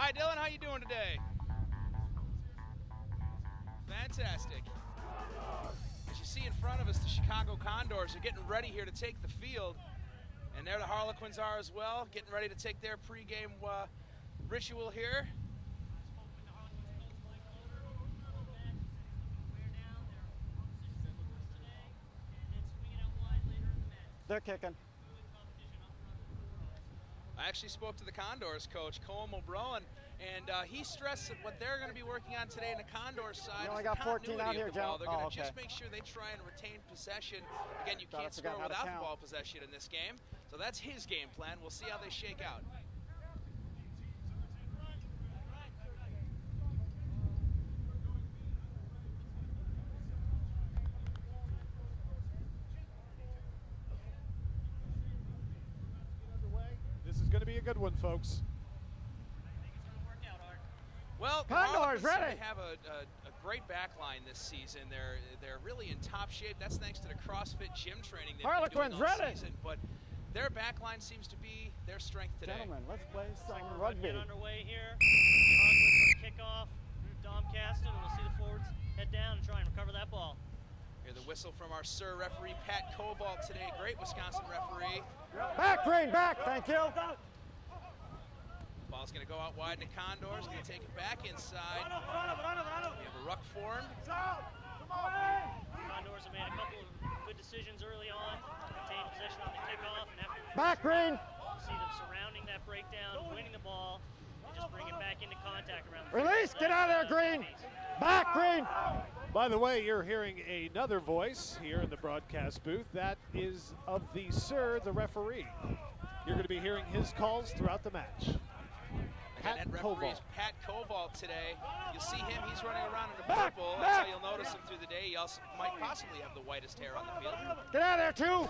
Hi, Dylan. How you doing today? Fantastic. As you see in front of us, the Chicago Condors are getting ready here to take the field. And there the Harlequins are as well, getting ready to take their pregame ritual here. They're kicking. I actually spoke to the Condors coach, Colm O'Brien, and he stressed that what they're going to be working on today in the Condors side You only is got the 14 out continuity here, of the ball. Joe. They're going to okay. just make sure they try and retain possession. Again, you Gotta can't figure out score how to without the count. ball possession in this game. So that's his game plan. We'll see how they shake out. This is going to be a good one, folks. Well, Condors ready. They have a great back line this season. They're really in top shape. That's thanks to the CrossFit gym training they've been doing all season. But their back line seems to be their strength today. Gentlemen, let's play some rugby. rugby. Underway here. Harlequins going to kick off. Dom Caston, and we'll see the forwards head down and try and recover that ball. Hear the whistle from our Sir referee, Pat Cobalt, today. Great Wisconsin referee. Back, Green, back. Thank you. Ball's going to go out wide to Condors. Going to take it back inside. We have a ruck formed. Condors have made a couple of good decisions early on. Retain possession on the kickoff. And after back, Green. You see them surrounding that breakdown, winning the ball, and just bring it back into contact around the Release. Get out of there, Green. Back, Green. By the way, you're hearing another voice here in the broadcast booth. That is of the Sir, the referee. You're going to be hearing his calls throughout the match. Pat Cobalt. Pat Cobalt today. You'll see him. He's running around in the purple. That's how you'll notice him through the day. He also might possibly have the whitest hair on the field. Get out of there, too.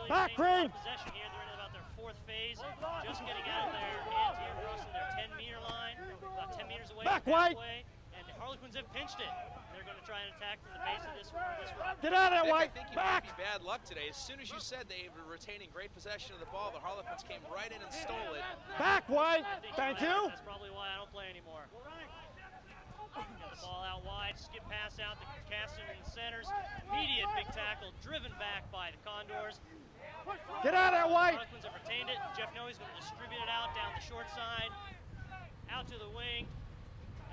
Back, Green. Possession here. They're in about their fourth phase. Just getting out of their hands here, crossing their 10-meter line. About 10 meters away. Back, White. And the Harlequins have pinched it. They're going to try and attack from the base of this run. Get out of there, White. I think it back. might be bad luck today. As soon as you said they were retaining great possession of the ball, the Harlequins came right in and stole it. Back, White. Thank you. That's probably why I don't play anymore. Get the ball out wide, skip pass out to Caston in the centers. Immediate big tackle, driven back by the Condors. Get out of there, White. Harlequins have retained it. Jeff Noe's going to distribute it out down the short side, out to the wing.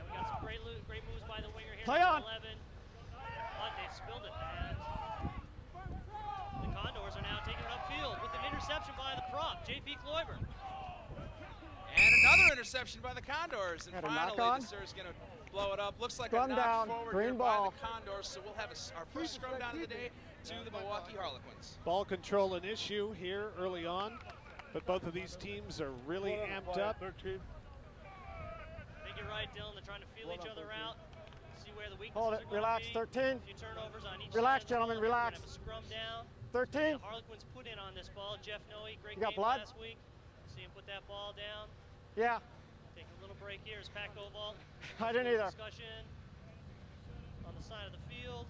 And we got some great moves by the winger here. Play on. 11. But they spilled it, and the Condors are now taking it upfield with an interception by the prop, J.P. Kloiber. And another interception by the Condors. And finally, the Sir's going to blow it up. Looks like a knock forward here by the Condors, so we'll have our first scrum down of the day to the Milwaukee Harlequins. Ball control an issue here early on, but both of these teams are really amped up. I think you're right, Dylan. They're trying to feel each other out. See where the weaknesses Hold it. Relax. 13. A few turnovers on each relax, side. Gentlemen. Relax. Have a scrum down. 13. The Harlequins put in on this ball. Jeff Noe, great you got game blood? last week. See him put that ball down. Yeah. Take a little break here. Is Pat Cobalt. I didn't either. Discussion on the side of the field.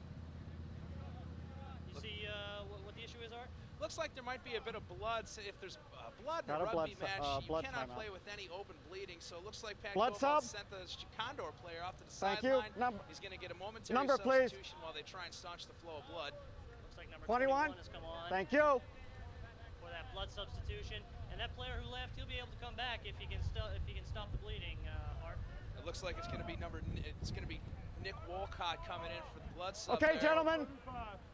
You see what the issue is, Art? Looks like there might be a bit of blood. So if there's blood in a rugby match, you cannot play with any open bleeding. So it looks like Pat Cobalt sent the Condor player off to the sideline. He's going to get a momentary substitution while they try and staunch the flow of blood. Looks like number 21 has come on. Thank you. For that blood substitution. And that player who left, he'll be able to come back if he can stop the bleeding, Art. It looks like it's going to be Nick Wolcott coming in for the blood sub. Okay, gentlemen.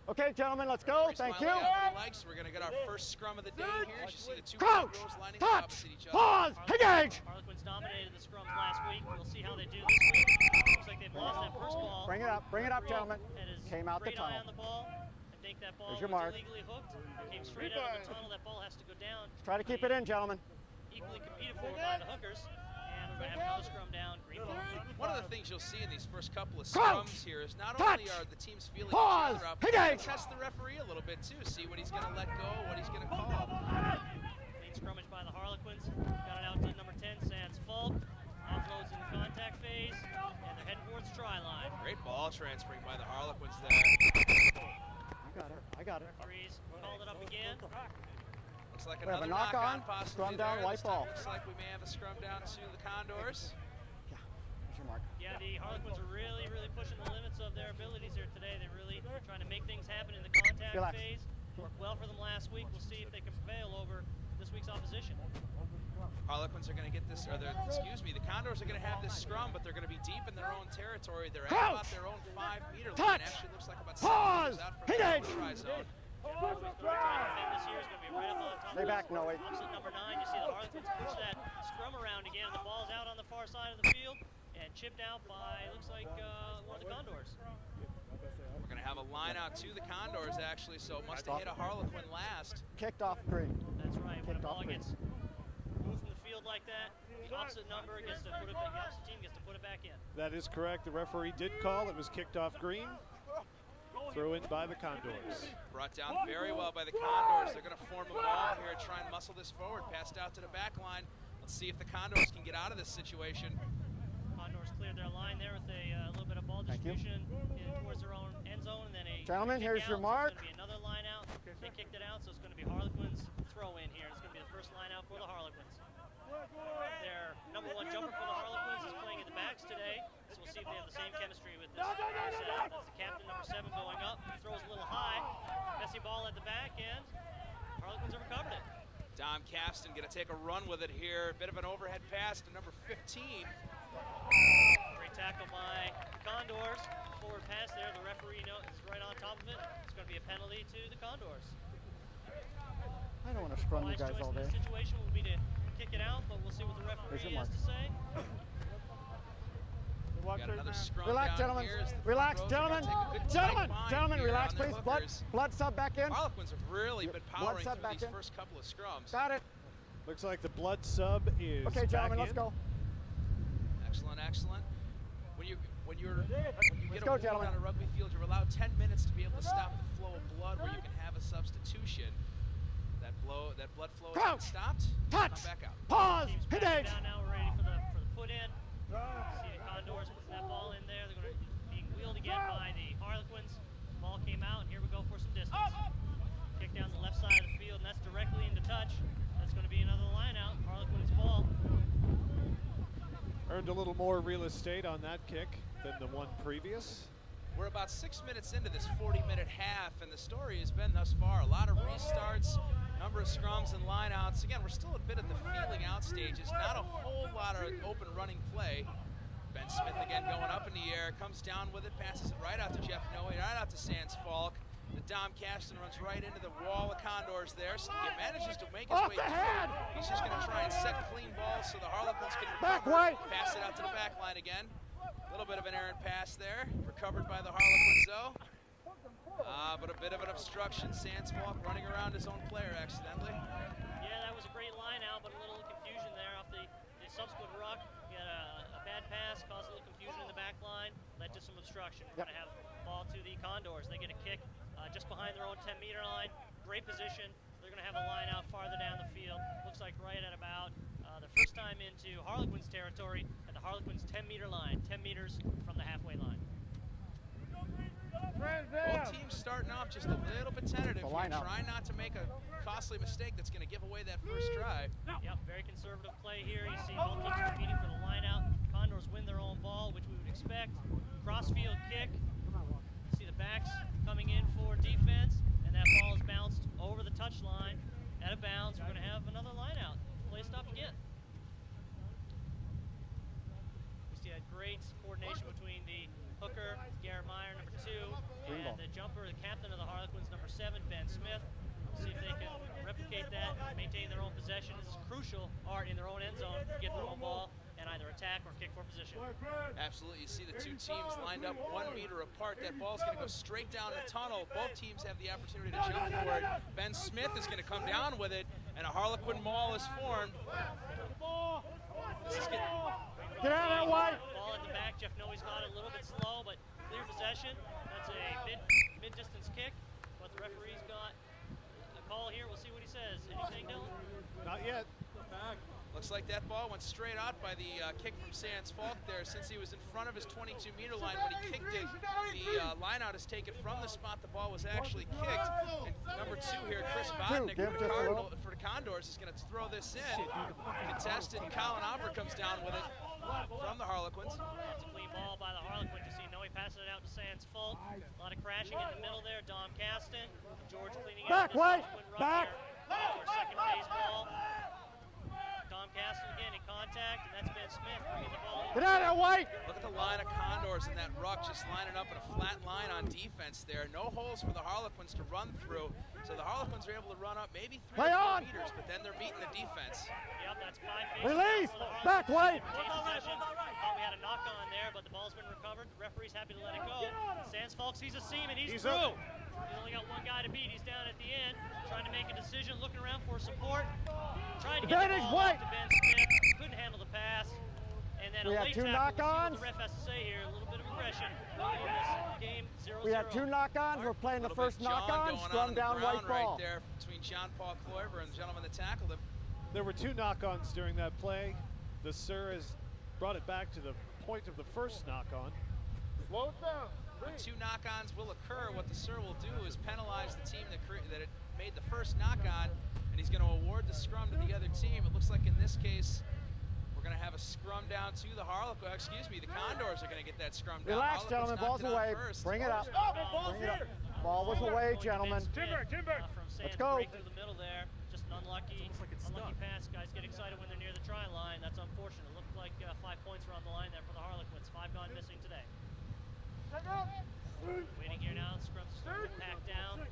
Okay, gentlemen, let's go. Thank you. We're going to get our first scrum of the day here. You see the two Condors lining up opposite each other. Pause. Engage. Harlequins dominated the scrums last week. We'll see how they do this week. Looks like they've lost that first ball. Bring it up, gentlemen. Came out the tunnel. Eye on the ball. I think that ball was illegally hooked. Came straight out of the tunnel. That ball has to go down. Try to keep it in, gentlemen. Equally competed for by the hookers. And we're going to have another scrum down. Green ball. One of the things you'll see in these first couple of scrums here is not only are the teams feeling each other up, but they test the referee a little bit too. See what he's going to let go, what he's going to call. Main scrummage by the Harlequins. Got it out to number 10, Sands Falk. Offloads in the contact phase, and they're heading towards the try line. Great ball transferring by the Harlequins there. I got it. Threes called it up again. Looks like another knock-on possibly scrum down, white ball. Looks like we may have a scrum down to the Condors. Yeah, there's your mark. Yeah, the Harlequins are really pushing the limits of their abilities here today. They're really trying to make things happen in the contact phase. Worked well for them last week. We'll see if they can prevail over this week's opposition. Harlequins are going to get this, or the Condors are going to have this scrum, but they're going to be deep in their own territory. They're at about their own 5-meter line. Actually looks like about 7 meters out from the try zone. Stay back, Noe. Opposite number 9, you see the Harlequins push that scrum around again. The ball's out on the far side of the field and chipped out by, looks like, one of the Condors. We're going to have a line out to the Condors, actually, so it must have hit a Harlequin last. Kicked off green. That's right. When a ball gets moved from the field like that, the opposite number gets to put it back, the opposite team gets to put it back in. That is correct. The referee did call. It was kicked off green. Throw in by the Condors. Brought down very well by the Condors. They're going to form a ball here, try and muscle this forward. Passed out to the back line. Let's see if the Condors can get out of this situation. Condors cleared their line there with a little bit of ball distribution towards their own end zone, and then a gentlemen, here's your mark. So it's going to be another line out. They kicked it out, so it's going to be Harlequins throw in here. It's going to be the first line out for the Harlequins. Their number 1 jumper for the Harlequins is playing in the backs today, so we'll see if they have the same chemistry with this setup. That's the captain, number 7, going up. He throws a little high. Messy ball at the back end. Harlequins have recovered it. Dom Capstan going to take a run with it here. Bit of an overhead pass to number 15. Great tackle by the Condors. Forward pass there. The referee is right on top of it. It's going to be a penalty to the Condors. I don't want to scrum you guys all day. The situation will be to kick it out, but we'll see what the referee has to say. Relax, gentlemen. Relax, gentlemen. Gentlemen, relax, please. Blood sub back in. Harlequins have really been powering through these first couple of scrums. Got it. Looks like the blood sub is okay, gentlemen, let's go. Excellent, excellent. When you get a wound gentlemen. on a rugby field, you're allowed 10 minutes to be able to stop the flow of blood where you can have a substitution. That blood flow has been stopped. Touch. Come back out. Pause. Hit Down now, we're ready for the put in. See the Condors putting that ball in there. They're going to be wheeled again by the Harlequins. The ball came out, and here we go for some distance. Kick down the left side of the field, and that's directly into touch. That's going to be another line out. Harlequins ball. Earned a little more real estate on that kick than the one previous. We're about 6 minutes into this 40-minute half, and the story has been thus far a lot of restarts, number of scrums and lineouts. Again, we're still a bit at the feeling out stages, not a whole lot of open running play. Ben Smith again going up in the air, comes down with it, passes it right out to Jeff Noe, right out to Sans Falk. The Dom Caston runs right into the wall of Condors there. So he manages to make his way through. He's just going to try and set clean balls so the Harlequins can pass it out to the back line again. A little bit of an errant pass there, recovered by the Harlequins though. But a bit of an obstruction. Sans Falk running around his own player accidentally. Yeah, that was a great line out, but a little confusion there off the subsequent ruck. He had a bad pass, caused a little confusion in the back line, led to some obstruction. We're going to have the ball to the Condors. They get a kick just behind their own 10-meter line. Great position. They're going to have a line out farther down the field. Looks like right at about the first time into Harlequins territory at the Harlequins 10-meter line, 10 meters from the halfway line. Both teams starting off just a little bit tentative. Trying not to make a costly mistake that's going to give away that first drive. Yep, very conservative play here. You see both teams competing for the line out. Condors win their own ball, which we would expect. Crossfield kick. You see the backs coming in for defense, and that ball is bounced over the touchline. Out of bounds. We're going to have another line out. Play stopped again. We see that great coordination between the hooker, Garrett Meyer, number 2, and the jumper, the captain of the Harlequins, number 7, Ben Smith. See if they can replicate that, maintain their own possession. This is crucial art in their own end zone to get their own ball and either attack or kick for position. Absolutely. You see the two teams lined up 1 meter apart. That ball's going to go straight down the tunnel. Both teams have the opportunity to jump for it. Ben Smith is going to come down with it, and a Harlequin maul is formed. This is get out of that way. Ball at the back. Jeff Noe's got it a little bit slow, but clear possession. That's a mid-distance kick, but the referee's got a call here. We'll see what he says. Anything, Dylan? Not yet. Looks like that ball went straight out by the kick from Sans Falk there. Since he was in front of his 22-meter line when he kicked it, the lineout is taken from the spot the ball was actually kicked. And number 2 here, Chris Bodnick for the Condors is going to throw this in. Contested, Colin Auber comes down with it from the Harlequins. That's a clean ball by the Harlequins. You see Noe passing it out to Sans Falk. A lot of crashing in the middle there. Dom Caston, George cleaning up. Back, White, back. Second base ball. Dom Caston again in contact, and that's Ben Smith bringing the ball in. Get out of there, White! Look at the line of Condors in that ruck, just lining up in a flat line on defense there. No holes for the Harlequins to run through. So the Harlequins are able to run up maybe 3 or 4 meters, but then they're meeting the defense. Yep, that's 5 Release! Back, White! Thought we had a knock on there, but the ball's been recovered. The referee's happy to let it go. Sans Falk sees a seam, and he's through. He's only got one guy to beat. He's down at the end, trying to make a decision, looking around for support. Trying to get the ball off to Ben Smith. Couldn't handle the pass. And then we had 2 knock-ons. The ref has to say here, a little bit of aggression. Game 0-0. We had 2 knock-ons. We're playing the first knock-on. Scrum down, white ball. Right there between John-Paul Kloiber and the gentleman that tackled him. There were 2 knock-ons during that play. The Sir has brought it back to the point of the first knock-on. Slow it down. When 2 knock-ons will occur, what the Sir will do is penalize the team that made the first knock-on, and he's going to award the scrum to the other team. It looks like in this case, we're going to have a scrum down to the Condors are going to get that scrum down. Relax, gentlemen. Ball's away. Bring it up. Bring it up. Ball was away, gentlemen. Timber. Let's go. Break through the middle there. Just an unlucky pass. Guys get excited when they're near the try line. That's unfortunate. It looked like 5 points were on the line there for the Harlequins. 5 gone missing today. Waiting here now. Scrum's starting to pack down.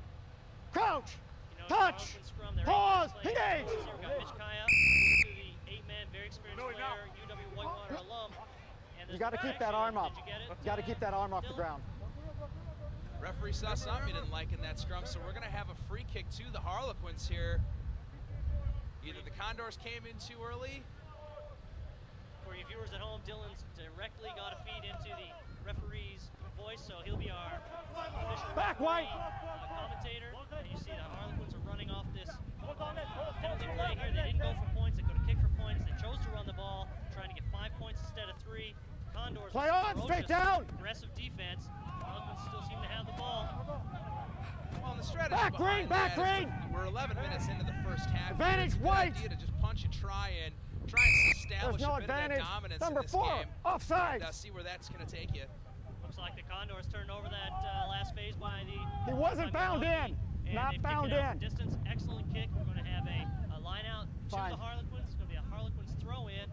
Crouch. You know, Touch. Scrum, pause. Engage. We've got Mitch Kaya, the 8-man, very experienced player, UW Whitewater alum. And you got to keep that arm up. You got to keep that arm off the ground. Referee saw something he didn't like in that scrum, so we're going to have a free kick to the Harlequins here. Either the Condors came in too early. For your viewers at home, Dylan's directly got a feed into the referee's voice, so he'll be our official commentator. And you see the Harlequins are running off this penalty play here. They didn't go for points. They could have kicked for points. They chose to run the ball, trying to get 5 points instead of 3. Condors play on, straight down. Aggressive defense. Harlequins still seem to have the ball. Well, in the strategy back green. We're 11 minutes into the first half. Advantage White. Idea to just punch and try and establish a bit of that dominance Number in this 4, game. offside. And see where that's going to take you. Looks like the Condors turned over that last phase by the... He wasn't bound in. Not bound in. Distance, excellent kick. We're going to have a line out to the Harlequins. It's going to be a Harlequins throw in.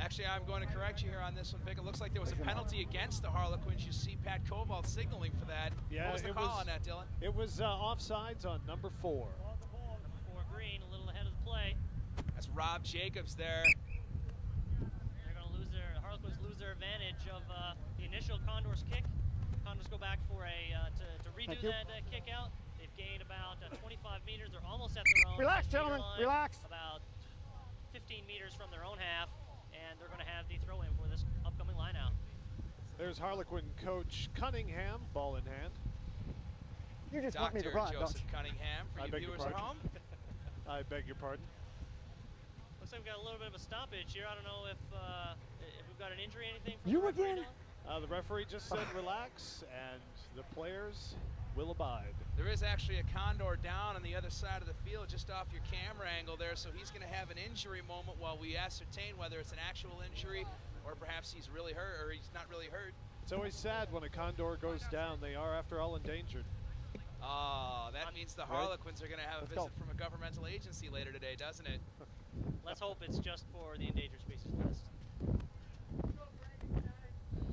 Actually, I'm going to correct you here on this one, Vic. It looks like there was a penalty against the Harlequins. You see Pat Koval signaling for that. Yeah, what was the call on that, Dylan? It was offsides on number 4. Number 4 green, a little ahead of the play. That's Rob Jacobs there. They're going to lose the Harlequins lose their advantage of the initial Condors kick. Condors go back for to redo that kick out. They've gained about 25 meters. They're almost at their own. Relax, gentlemen. Line, relax. About 15 meters from their own half, and they're going to have the throw in for this upcoming line out. There's Harlequin coach Cunningham, ball in hand. You just want me to run, Joseph don't you? Cunningham, for you viewers at home. I beg your pardon. Looks like we've got a little bit of a stoppage here. I don't know if we've got an injury, anything. You again? The referee just said relax, and the players will abide. There is actually a Condor down on the other side of the field, just off your camera angle there, so he's going to have an injury moment while we ascertain whether it's an actual injury or perhaps he's really hurt or he's not really hurt. It's always sad when a Condor goes down. They are, after all, endangered. Oh, that means the Harlequins are going to have a visit from a governmental agency later today, doesn't it? Let's hope it's just for the endangered species list.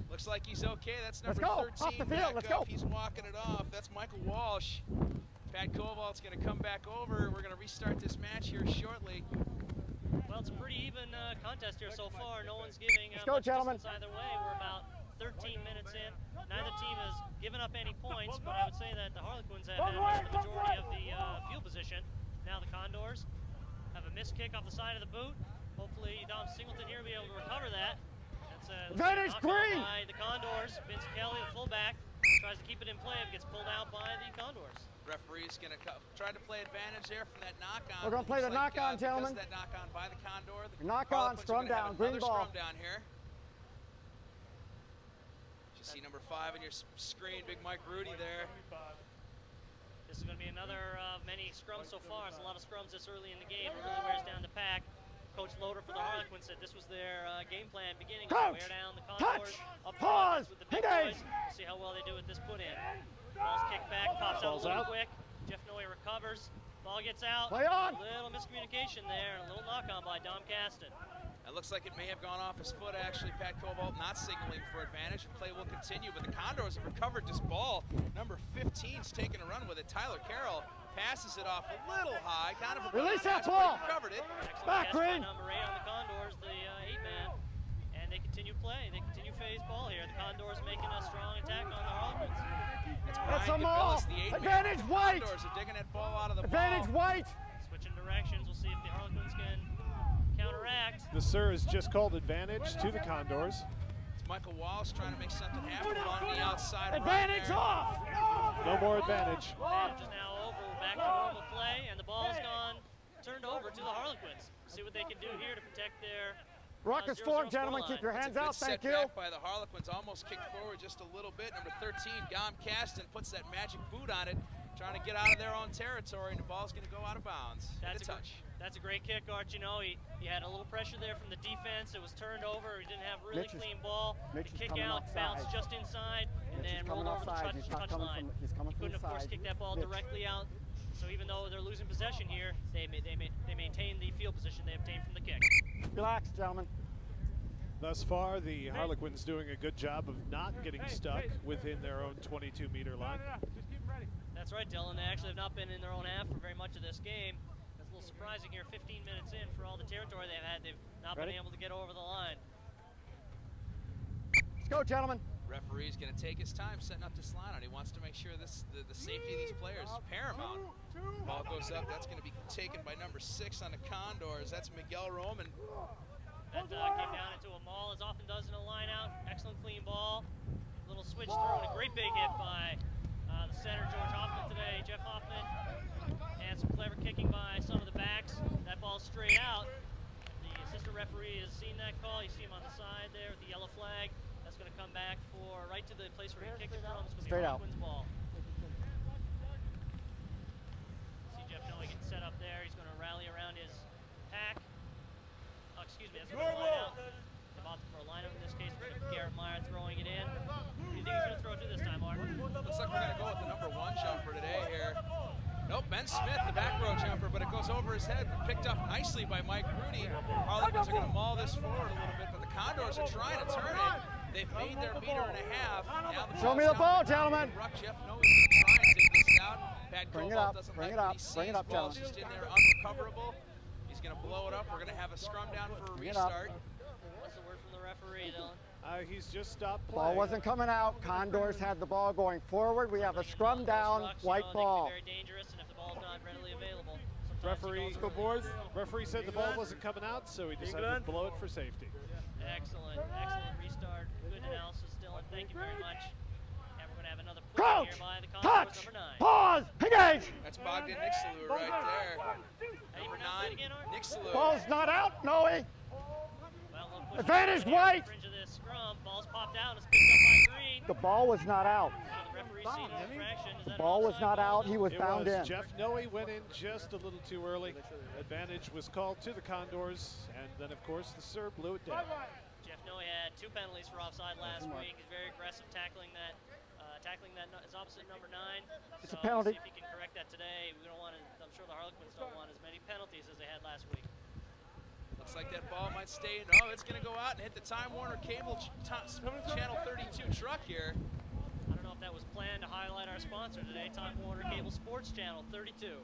Looks like he's okay. That's number 13 off the field. Let's go. He's walking it off. That's Michael Walsh. Pat Koval's going to come back over. We're going to restart this match here shortly. Well, it's a pretty even contest here so far. No one's giving much distance either way. We're about 13 minutes in. Neither team has given up any points, but I would say that the Harlequins have had the majority of the field position. Now the Condors have a missed kick off the side of the boot. Hopefully Dom Singleton here will be able to recover that. That's advantage green by the Condors. Vince Kelly, the fullback. tries to keep it in play, but gets pulled out by the Condors. Referee's going to try to play advantage there from that knock-on. We're going to play the knock-on, gentlemen. That knock-on by the Condor. Knock-on, scrum down, green ball. Scrum down here. You see number 5 on your screen, big Mike Rudy there. This is going to be another of many scrums so far. It's a lot of scrums this early in the game. It really wears down the pack. Coach Loader for the Harlequins said this was their game plan beginning to wear down the Condors. Up front with the big boys. We'll see how well they do with this put in. Ball's kicked back, pops out a little quick. Jeff Noe recovers. Ball gets out. Play on. A little miscommunication there. A little knock-on by Dom Caston. It looks like it may have gone off his foot, actually. Pat Cobalt not signaling for advantage. Play will continue, but the Condors have recovered this ball. Number 15's taking a run with it. Tyler Carroll passes it off a little high. Kind of a release that ball. Recovered it. Back green. Number 8 on the Condors, the 8-man. And they continue play. They continue phase ball here. The Condors making a strong attack on the Harlequins. That's a maul. Advantage white. Condors are digging that ball out of the Advantage white. Switching directions. We'll see if the Harlequins can counteract. The sir has just called advantage to the Condors. It's Michael Walsh trying to make something happen along the outside. Advantage off. No more advantage. Advantage is now over. We're back to normal play, and the ball's turned over to the Harlequins. See what they can do here to protect their Ruckus forward, gentlemen. Keep your hands out. Thank you. Back by the Harlequins, almost kicked forward just a little bit. Number 13, Dom Caston, puts that magic boot on it, trying to get out of their own territory, and the ball's going to go out of bounds. That's a great kick, Art. You know, he had a little pressure there from the defense. It was turned over. He didn't have a really clean ball. The kick out bounced just inside and then rolled over the touch line. He couldn't, of course, kick that ball directly out. So even though they're losing possession here, they maintain the field position they obtained from the kick. Relax, gentlemen. Thus far, the Harlequins doing a good job of not getting stuck within their own 22-meter line. That's right, Dylan. They actually have not been in their own half for very much of this game. That's a little surprising here. 15 minutes in for all the territory they've had. They've not been able to get over the line. Let's go, gentlemen. Referee's going to take his time setting up this line out. He wants to make sure the safety of these players is paramount. Ball goes up. That's going to be taken by number 6 on the Condors. That's Miguel Roman. That came down into a maul, as often does in a line out. Excellent clean ball. Little switch through and a great big hit by the center, George Hoffman today. Jeff Hoffman. And some clever kicking by some of the backs. That ball's straight out. The assistant referee has seen that call. You see him on the side there with the yellow flag. That's going to come back for right to the place where he kicked it from. It's going to be Harlequins' ball. See Jeff Noe getting set up there. He's going to rally around his pack. Oh, excuse me, that's going to line out. For a lineup in this case, Garrett Meyer throwing it in. Who do you think he's going to throw it to this time, Art? Looks like we're going to go with the number 1 jumper today here. Nope, Ben Smith, the back row jumper, but it goes over his head. Picked up nicely by Mike Rudy. Harlequins are going to maul this forward a little bit, but the Condors are trying to turn it. They've made their meter and a half. Now show me the ball, gentlemen. Jeff Noe is going to try and dig this out. Pat bring it up, bring it up, bring it up, gentlemen. Just in there unrecoverable. He's going to blow it up. We're going to have a scrum down for a restart. What's the word from the referee, Dylan? He's just stopped playing. Ball wasn't coming out. Condors had the ball going forward. We have a scrum down, white ball. Very dangerous, and if the ball's not readily available, referee said the ball wasn't coming out, so he decided to blow it for safety. Excellent restart. Good analysis, Dylan. Thank you very much. And we're going to have another push Crouch, here by the Condors, touch, number 9. pause, engage. That's Bogdan Nixalou right there. Number 9, Nixalou. Ball's not out, Noe. Advantage white. Ball's popped out. It's picked up by Green. The ball was not out. The ball was not out. He was bound in. Jeff Noe went in just a little too early. Advantage was called to the Condors, and then, of course, the Sir blew it down. Jeff Noe had 2 penalties for offside last week. He's very aggressive tackling that his opposite number 9. It's a penalty. See if he can correct that today. We don't want to. I'm sure the Harlequins don't want as many penalties as they had last week. Looks like that ball might stay in. Oh, it's going to go out and hit the Time Warner Cable Channel 32 truck here. I don't know if that was planned to highlight our sponsor today, Time Warner Cable Sports Channel 32.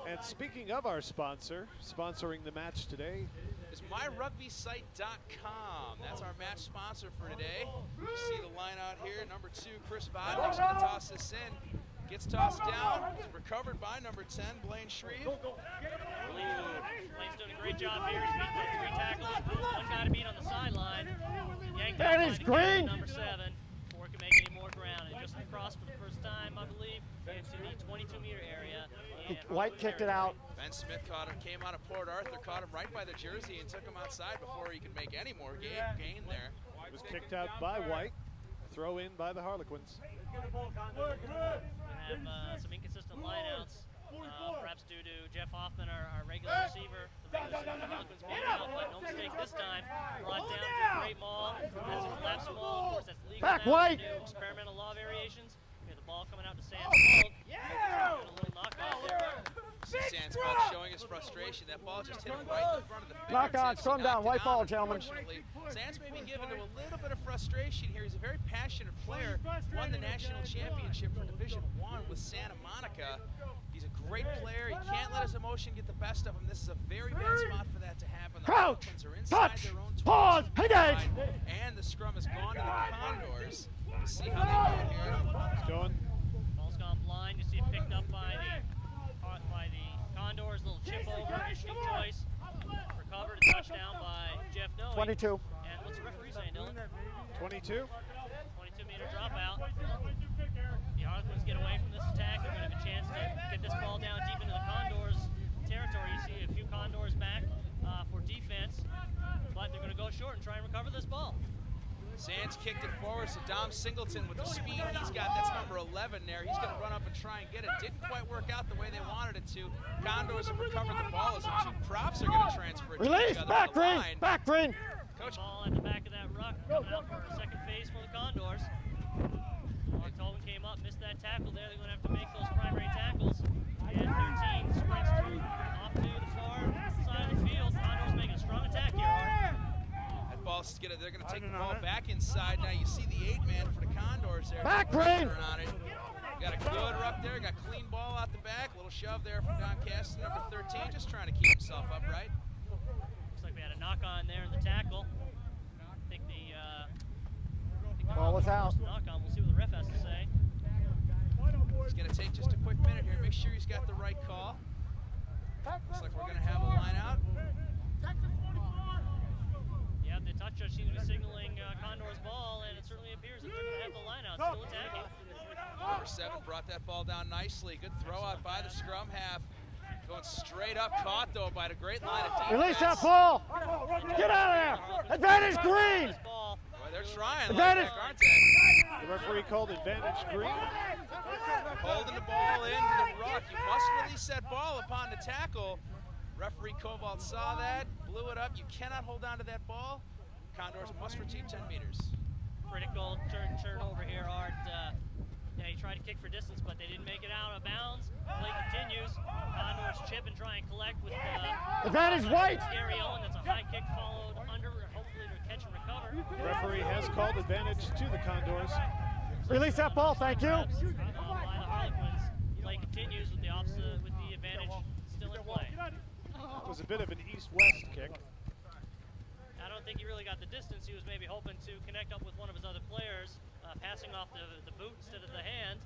And speaking of our sponsor, sponsoring the match today is MyRugbySite.com. That's our match sponsor for today. You see the line out here. Number 2, Chris Vodnick's going to toss this in. Gets tossed down. It's recovered by number 10, Blaine Shreve. Blaine's doing a great job here. He's beating those 3 tackles. One guy to beat on the sideline. That is green. Number 7. Before he can make any across for the first time, I believe, into the 22-meter area. White kicked it out. Ben Smith came out of Port Arthur, caught him right by the jersey and took him outside before he could make any more gain there. It was kicked out by White. Throw in by the Harlequins. We have some inconsistent lineouts, perhaps due to Jeff Hoffman, our regular receiver. The Harlequins made out, but no mistake this time. Brought down to a great maul. That's a collapse maul. Of course, that's legal back now. White. New experimental law variations. We have the ball coming out to Sands Fault. A little knockoff there. Sands Fault showing his frustration. That ball just hit him right in front of the fingertips. Knock on, storm down, white ball, gentlemen. Sands may be given to a little bit of frustration here. He's a very passionate player. Won the national championship for Division I with Santa Monica. He's a great player. He can't let his emotion get the best of him. This is a very bad spot for that to happen. The Crouch, touch, their own pause, engage. And the scrum has gone to the Condors. We'll see how they do here. It's going. Ball's gone blind. You see it picked up by the Condors. Little chip over, interesting choice. Recovered, a touchdown by Jeff Noe. 22. And what's the referee saying, Dylan? 22. 22-meter dropout. The Harlequins get away from this attack. They're going to have a chance to get this ball down deep into the Condors' territory. You see a few Condors back for defense, but they're going to go short and try and recover this ball. Sands kicked it forward, so Dom Singleton with the speed he's got, that's number 11 there. He's going to run up and try and get it. Didn't quite work out the way they wanted it to. Condors have recovered the ball as the two props are going to transfer it. Release, back green, back green. Coach. Ball at the back of that ruck, coming out for a second phase for the Condors. Mark Tobin came up, missed that tackle there. They're going to have to make those primary tackles. And 13 sprints off to the far side of the field. Condors making a strong attack here, Art. They're going to take the ball back inside. Now you see the 8-man for the Condors there. Back green. On it. Got a good ruck there. Got clean ball out the back. Little shove there from Don Caston, number 13, just trying to keep himself upright. Looks like we had a knock on there in the tackle. I think the ball was out. Knock on. We'll see what the ref has to say. He's going to take just a quick minute here. Make sure he's got the right call. Looks like we're going to have a line out. Yeah, the touch judge seems to be signaling Condor's ball, and it certainly appears that they're going to have the line out, still attacking. Number 7 brought that ball down nicely. Good throw out by the scrum half. Going straight up, caught though by the great line of defense. Release that ball! Get out of there! Advantage green! Boy, they're trying, advantage. like, aren't they? The referee called advantage green. Holding the ball into the ruck. You must release that ball upon the tackle. Referee Koval saw that, blew it up. You cannot hold on to that ball. Condors must retrieve 10 meters. Critical turnover here, Art. Yeah, he tried to kick for distance, but they didn't make it out of bounds. Play continues. Condors chip and try and collect with advantage White. Gary Owen. That's a high kick followed under, hopefully to catch and recover. The referee has called advantage to the Condors. Release that ball, thank you. By the Harlequins. Play continues with the opposite, with the advantage still in play. It was a bit of an east-west kick. I don't think he really got the distance. He was maybe hoping to connect up with one of his other players, passing off the boot instead of the hand.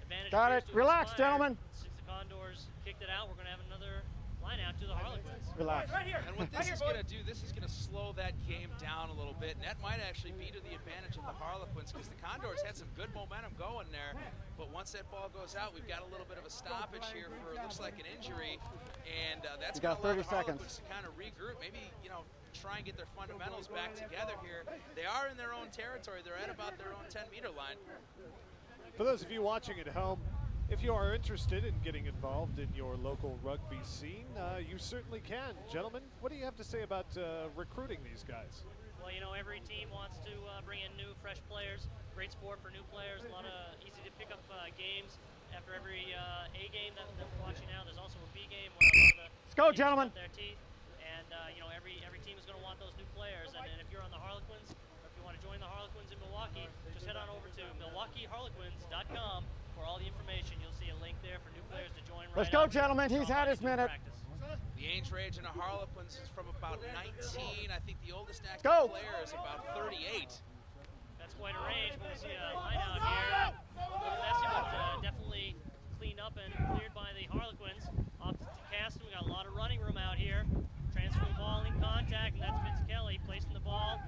Advantage got it. Relax, gentlemen. Since the Condors kicked it out, we're going to have another line out to the Harlequins. Relax. And what this is going to do, this is going to slow that game down a little bit. And that might actually be to the advantage of the Harlequins because the Condors had some good momentum going there. But once that ball goes out, we've got a little bit of a stoppage here for, it looks like an injury. And that's going to allow the Harlequins to kind of regroup. Maybe, you know, try and get their fundamentals back together here. They are in their own territory. They're at about their own 10-meter line. For those of you watching at home, if you are interested in getting involved in your local rugby scene, you certainly can. Gentlemen, what do you have to say about recruiting these guys? Well, you know, every team wants to bring in new, fresh players. Great sport for new players. A lot of easy-to-pick-up games. After every A game that we're watching now, there's also a B game where a lot of the let's go, gentlemen. Their teeth. And, you know, every team is going to want those new players. And if you're on the Harlequins, or if you want to join the Harlequins in Milwaukee, just head on over to MilwaukeeHarlequins.com for all the information. You'll see a link there for new players to join. Let's go, gentlemen. He's had his minute. The age range in the Harlequins is from about 19. I think the oldest active player is about 38. That's quite a range. We'll see a line out here. Messy, but definitely cleaned up and cleared by the Harlequins. Off to Caston. We got a lot of running room out here. Transfer the ball in contact, and that's Vince Kelly placing the ball.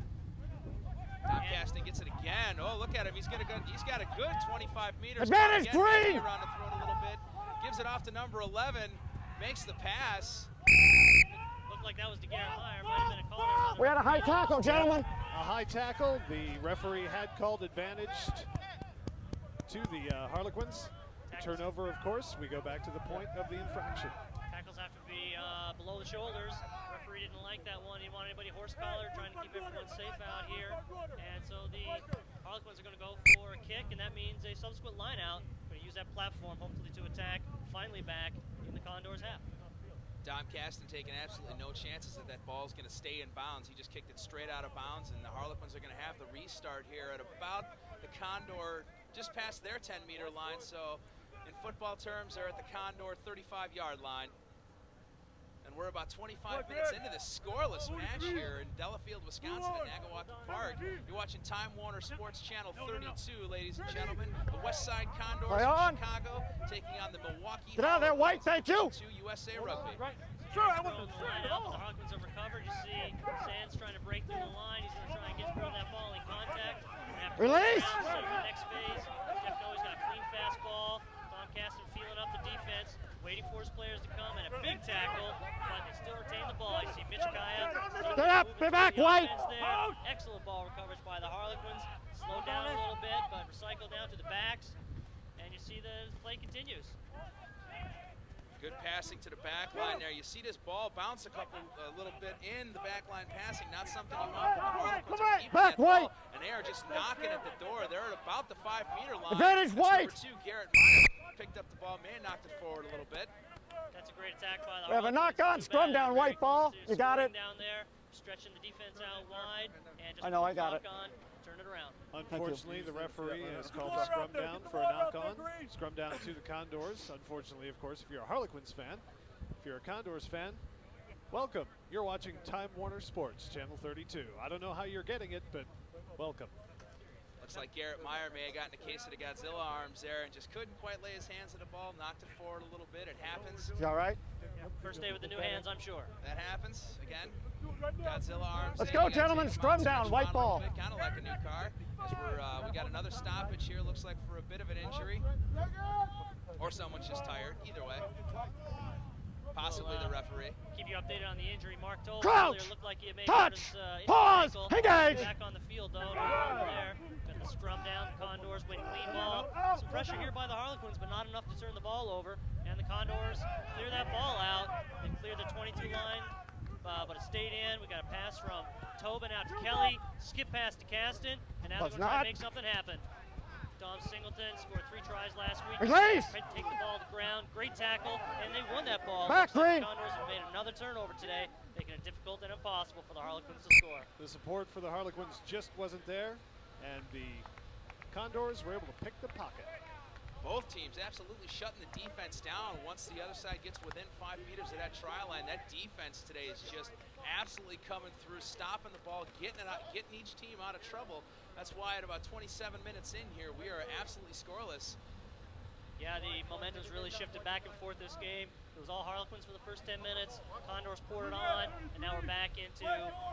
Tom Caston gets it again. Oh, look at him. He's got a good 25 meters. Advantage green! Around to throw it a little bit. Gives it off to number 11. Makes the pass. Looked like that was to Garrett Meyer. Might have been a call. We had a high tackle, gentlemen. A high tackle. The referee had called advantage to the Harlequins. Turnover, of course. We go back to the point of the infraction. Tackles have to be below the shoulders. Referee didn't like that one. He didn't want anybody horse collar, trying to keep everyone safe out here. And so the Harlequins are going to go for a kick, and that means a subsequent line out. Going to use that platform, hopefully, to attack. Finally back in the Condors half. Dom Caston taking absolutely no chances that that ball is going to stay in bounds. He just kicked it straight out of bounds, and the Harlequins are going to have the restart here at about the Condor, just past their 10-meter line. So in football terms, they're at the Condor 35-yard line. And we're about 25 minutes into this scoreless match here in Delafield, Wisconsin at Nagawaki Park. You're watching Time Warner Sports Channel 32, ladies and gentlemen. The West Side Condors of Chicago taking on the Milwaukee. Get out of there, White, thank you. USA Rugby. Sure, I want to line up. The Harlequins have recovered. You see Sands trying to break through the line. He's going to try and get through that ball in contact. Release! So the next phase, Jeff Noe's got a clean fastball. Tom Caston feeling up the defense, waiting for his players to come, and a big tackle, but they still retain the ball. You see Mitch Kaya. Get up, get back, White! Excellent ball recovery by the Harlequins. Slowed down a little bit, but recycled down to the backs, and you see the play continues. Good passing to the back line there. You see this ball bounce a little bit in the back line passing. Not something you want from the Harlequins. Back, White! And they are just knocking at the door. They're at about the 5-meter line. Advantage, White! Number 2, Garrett Meyer picked up the ball. May have knocked it forward a little bit. That's a great attack by the Harlequins. We have a knock-on, scrum down, White ball. You got it. Down there, stretching the defense out wide, and just I know, I got it. On, turn it around. Unfortunately, the referee has called a scrum down for a knock-on. Scrum down to the Condors. Unfortunately, of course, if you're a Harlequins fan, if you're a Condors fan, welcome. You're watching Time Warner Sports, Channel 32. I don't know how you're getting it, but welcome. Looks like Garrett Meyer may have gotten a case of the Godzilla arms there and just couldn't quite lay his hands on the ball, knocked it forward a little bit. It happens. You all right? First day with the new hands, I'm sure. That happens. Again, Godzilla arms. Let's go, gentlemen. Scrum down, White ball. Kind of like a new car. As we got another stoppage here. Looks like for a bit of an injury. Or someone's just tired. Either way. Possibly the referee. Keep you updated on the injury. Mark told Crouch! Looked like he may touch! Pause! Engage! Back on the field, though. There. Got the scrum down. The Condors win clean ball. Some pressure here by the Harlequins, but not enough to turn the ball over. And the Condors clear that ball out. They cleared the 22 line, but it stayed in. We got a pass from Tobin out to Kelly. Skip pass to Caston. And now they're going to try to make something happen. Dom Singleton scored 3 tries last week. Release! Take the ball to the ground. Great tackle, and they won that ball. Back, Green! The Condors have made another turnover today, making it difficult and impossible for the Harlequins to score. The support for the Harlequins just wasn't there, and the Condors were able to pick the pocket. Both teams absolutely shutting the defense down once the other side gets within 5 meters of that try line. That defense today is just absolutely coming through, stopping the ball, getting it out, getting each team out of trouble. That's why at about 27 minutes in here, we are absolutely scoreless. Yeah, the momentum's really shifted back and forth this game. It was all Harlequins for the first 10 minutes. Condors poured it on, and now we're back into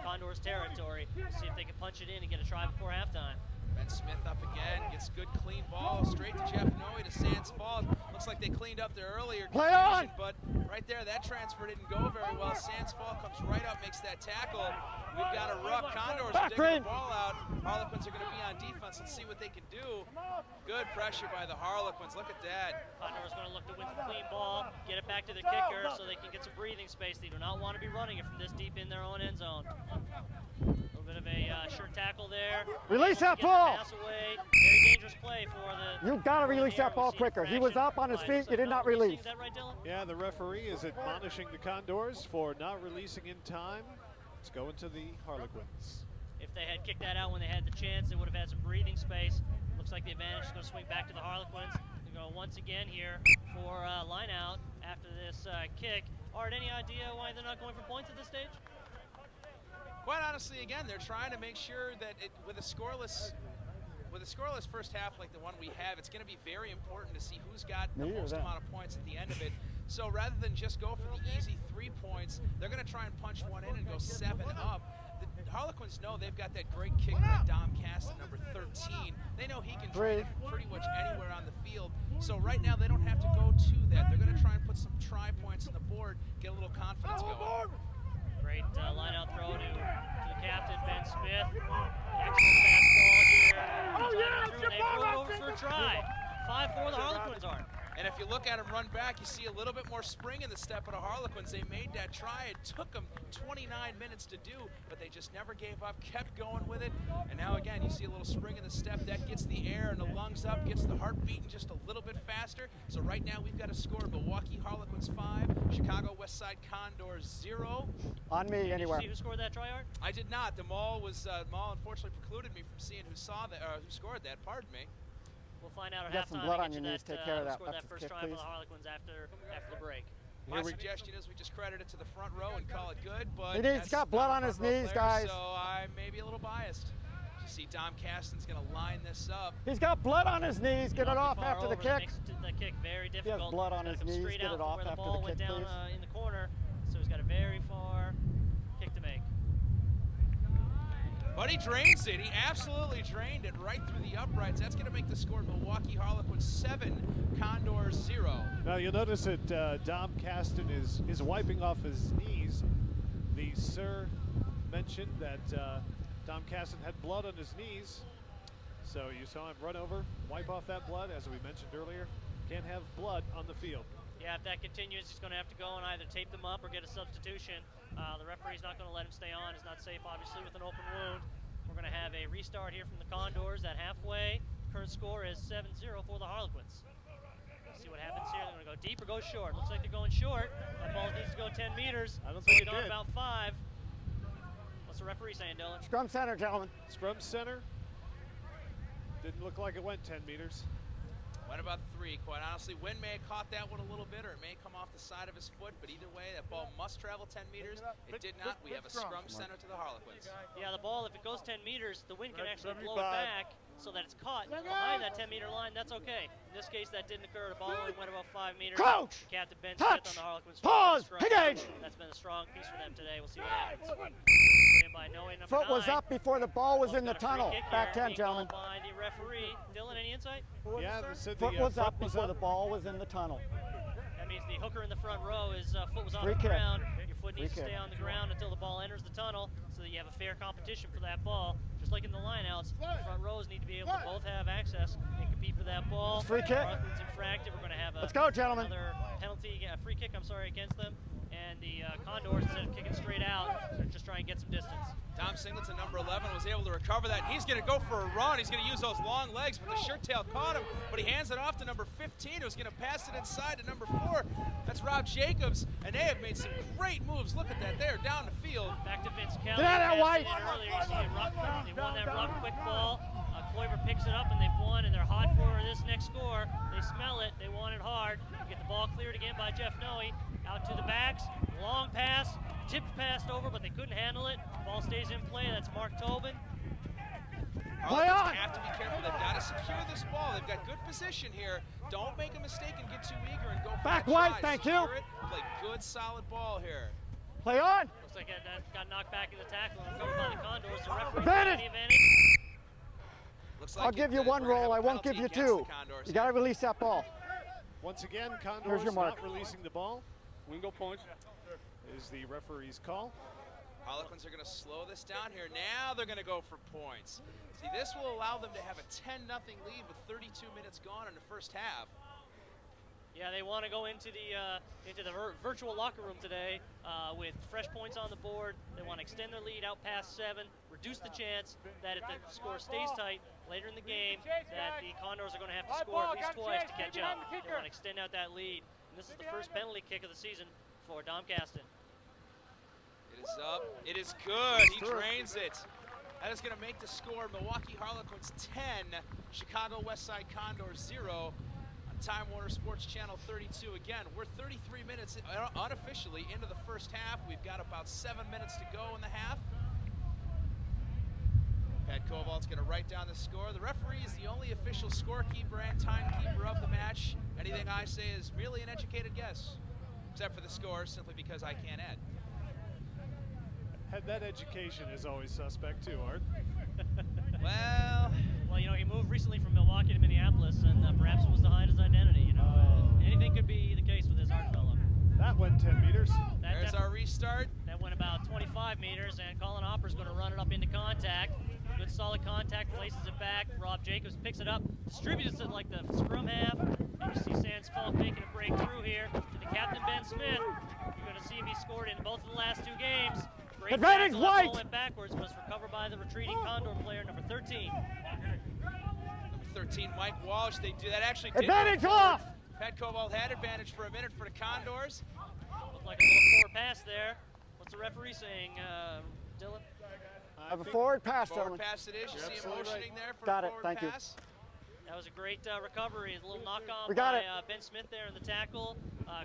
Condors territory. See if they can punch it in and get a try before halftime. Ben Smith up again, gets good clean ball straight to Jeff Noe to Sands Fall. Looks like they cleaned up their earlier confusion, but right there, that transfer didn't go very well. Sands Fall comes right up, makes that tackle. We've got a ruck. Condors are digging the ball out. Harlequins are going to be on defense. Let's see what they can do. Good pressure by the Harlequins. Look at that. Condors going to look to win the clean ball, get it back to the kicker so they can get some breathing space. They do not want to be running it from this deep in their own end zone. A little bit of a sure tackle there. Release that ball! Pass away. Very dangerous play for the... You got to release that ball quicker. He was up on his feet. You did not release. Is that right, Dylan? Yeah, the referee is admonishing the Condors for not releasing in time. It's going to the Harlequins. If they had kicked that out when they had the chance, they would have had some breathing space. Looks like the advantage is going to swing back to the Harlequins. They're going to once again here for line out after this kick. Art, any idea why they're not going for points at this stage? Quite honestly, again, they're trying to make sure that with a scoreless first half like the one we have, it's going to be very important to see who's got the most amount of points at the end of it. So rather than just go for the easy 3 points, they're going to try and punch one in and go 7 up. The Harlequins know they've got that great kicker at Dom Caston, number 13. They can train pretty much anywhere on the field. So right now they don't have to go to that. They're going to try and put some try points on the board, get a little confidence going. Great line-out throw to the captain, Ben Smith. Excellent fastball here. They threw it over for a try. 5-4 the Harlequins are. And if you look at him run back, you see a little bit more spring in the step of the Harlequins. They made that try. It took them 29 minutes to do, but they just never gave up, kept going with it. And now again, you see a little spring in the step. That gets the air and the lungs up, gets the heart beating just a little bit faster. So right now we've got a score: Milwaukee Harlequins 5, Chicago Westside Condors 0. On me, anywhere. Did you see who scored that try, Art? I did not. The Mall unfortunately precluded me from seeing who scored that. Pardon me. We'll find out at halftime. Some blood on your knees. Take care of that. Scored that first try for the Harlequins after the break. My suggestion is we just credit it to the front row and call it good, but he's got blood on his knees, guys. So I may be a little biased. You see Dom Caston's going to line this up. He's got blood on his knees. Get it off after the kick. Makes the kick very difficult. He has blood on his knees. Get it off after the kick, please. In the corner, so he's got a very far kick to make. But he drains it. He absolutely drained it right through the uprights. That's going to make the score Milwaukee Harlequins 7, Condors 0. Now you'll notice that Dom Caston is wiping off his knees. The sir mentioned that Dom Caston had blood on his knees. So you saw him run over, wipe off that blood, as we mentioned earlier. Can't have blood on the field. Yeah, if that continues, he's going to have to go and either tape them up or get a substitution. The referee's not going to let him stay on. It's not safe, obviously, with an open wound. We're going to have a restart here from the Condors at halfway. Current score is 7-0 for the Harlequins. Let's see what happens here. They're going to go deep or go short. Looks like they're going short. That ball needs to go 10 meters. I don't think it did. About 5. What's the referee saying, Dylan? Scrum center, gentlemen. Scrum center. Didn't look like it went 10 meters. Went about 3, quite honestly. Wind may have caught that one a little bit, or it may come off the side of his foot, but either way, that ball must travel 10 meters. It did not. We have a scrum center to the Harlequins. Yeah, the ball, if it goes 10 meters, the wind can actually blow it back so that it's caught behind that 10-meter line. That's okay. In this case, that didn't occur. The ball only went about 5 meters. Coach! Captain Ben Smith on the Harlequins. Pause! Engage! That's been a strong piece for them today. We'll see what happens. Foot was up before the ball was in the tunnel. Back 10, gentlemen. By the referee. Dylan, any insight? Yeah, foot was up before the ball was in the tunnel. That means the hooker in the front row, his foot was on the ground. Your foot needs to stay on the ground until the ball enters the tunnel so that you have a fair competition for that ball. Just like in the lineouts, the front rows need to be able to both have access and compete for that ball. Free kick. Harlequins infracted. We're going to have Let's go, gentlemen. Another penalty, free kick, against them. And the Condors, instead of kicking straight out, they're just trying to get some distance. Tom Singleton, number 11, was able to recover that. He's going to go for a run. He's going to use those long legs, but the shirt tail caught him. But he hands it off to number 15, who's going to pass it inside to number 4. That's Rob Jacobs, and they have made some great moves. Look at that. They are down the field. Back to Vince Kelly. Get out of that white. Earlier, you see they won that rock quick ball. Kloiber picks it up, and they've won, and they're hot for this next score. They smell it. They want it hard. Get the ball cleared again by Jeff Noe. Out to the backs. Long pass. Tipped passed over, but they couldn't handle it. Ball stays in play. That's Mark Tobin. Play on. Have to be careful. They've got to secure this ball. They've got good position here. Don't make a mistake and get too eager and go back for white. Thank you. Play good, solid ball here. Play on. Looks like that got knocked back in the tackle and covered by the Condors. The referee advantage. Looks like I'll give you one roll. I won't give you 2. You got to release that ball. Once again, Condors not releasing the ball. Wingo points. Is the referee's call. Harlequins are going to slow this down here. Now they're going to go for points. See, this will allow them to have a 10-0 lead with 32 minutes gone in the first half. Yeah, they want to go into the virtual locker room today with fresh points on the board. They want to extend their lead out past 7, reduce the chance that if the score stays tight later in the game, that the Condors are going to have to score at least twice to catch up. They want to extend out that lead. And this is the first penalty kick of the season for Dom Caston. It is up. It is good. He drains it. That is going to make the score Milwaukee Harlequins 10, Chicago Westside Condors 0 on Time Warner Sports Channel 32. Again, we're 33 minutes unofficially into the first half. We've got about 7 minutes to go in the half. Pat Koval's going to write down the score. The referee is the only official scorekeeper and timekeeper of the match. Anything I say is merely an educated guess, except for the score, simply because I can't add. That education is always suspect too, Art. Well, you know, he moved recently from Milwaukee meters. There's our restart. That went about 25 meters, and Colin Hopper's going to run it up into contact. Good solid contact, places it back. Rob Jacobs picks it up, distributes it like the scrum half. And you see Sands Falk making a break through here to the captain, Ben Smith. You're going to see him, he scored in both of the last 2 games. Great advantage, White! Ball went backwards, was recovered by the retreating Condor player, number 13. Number 13, Mike Walsh. They do that actually. Advantage off! Pat Koval had advantage for a minute for the Condors. Looked like a little forward pass there. What's the referee saying, Dylan? I have a forward pass, Forward pass it is. You see him motioning there for Got a it, forward thank pass. That was a great recovery. A little knock-on We got by it. Ben Smith there in the tackle.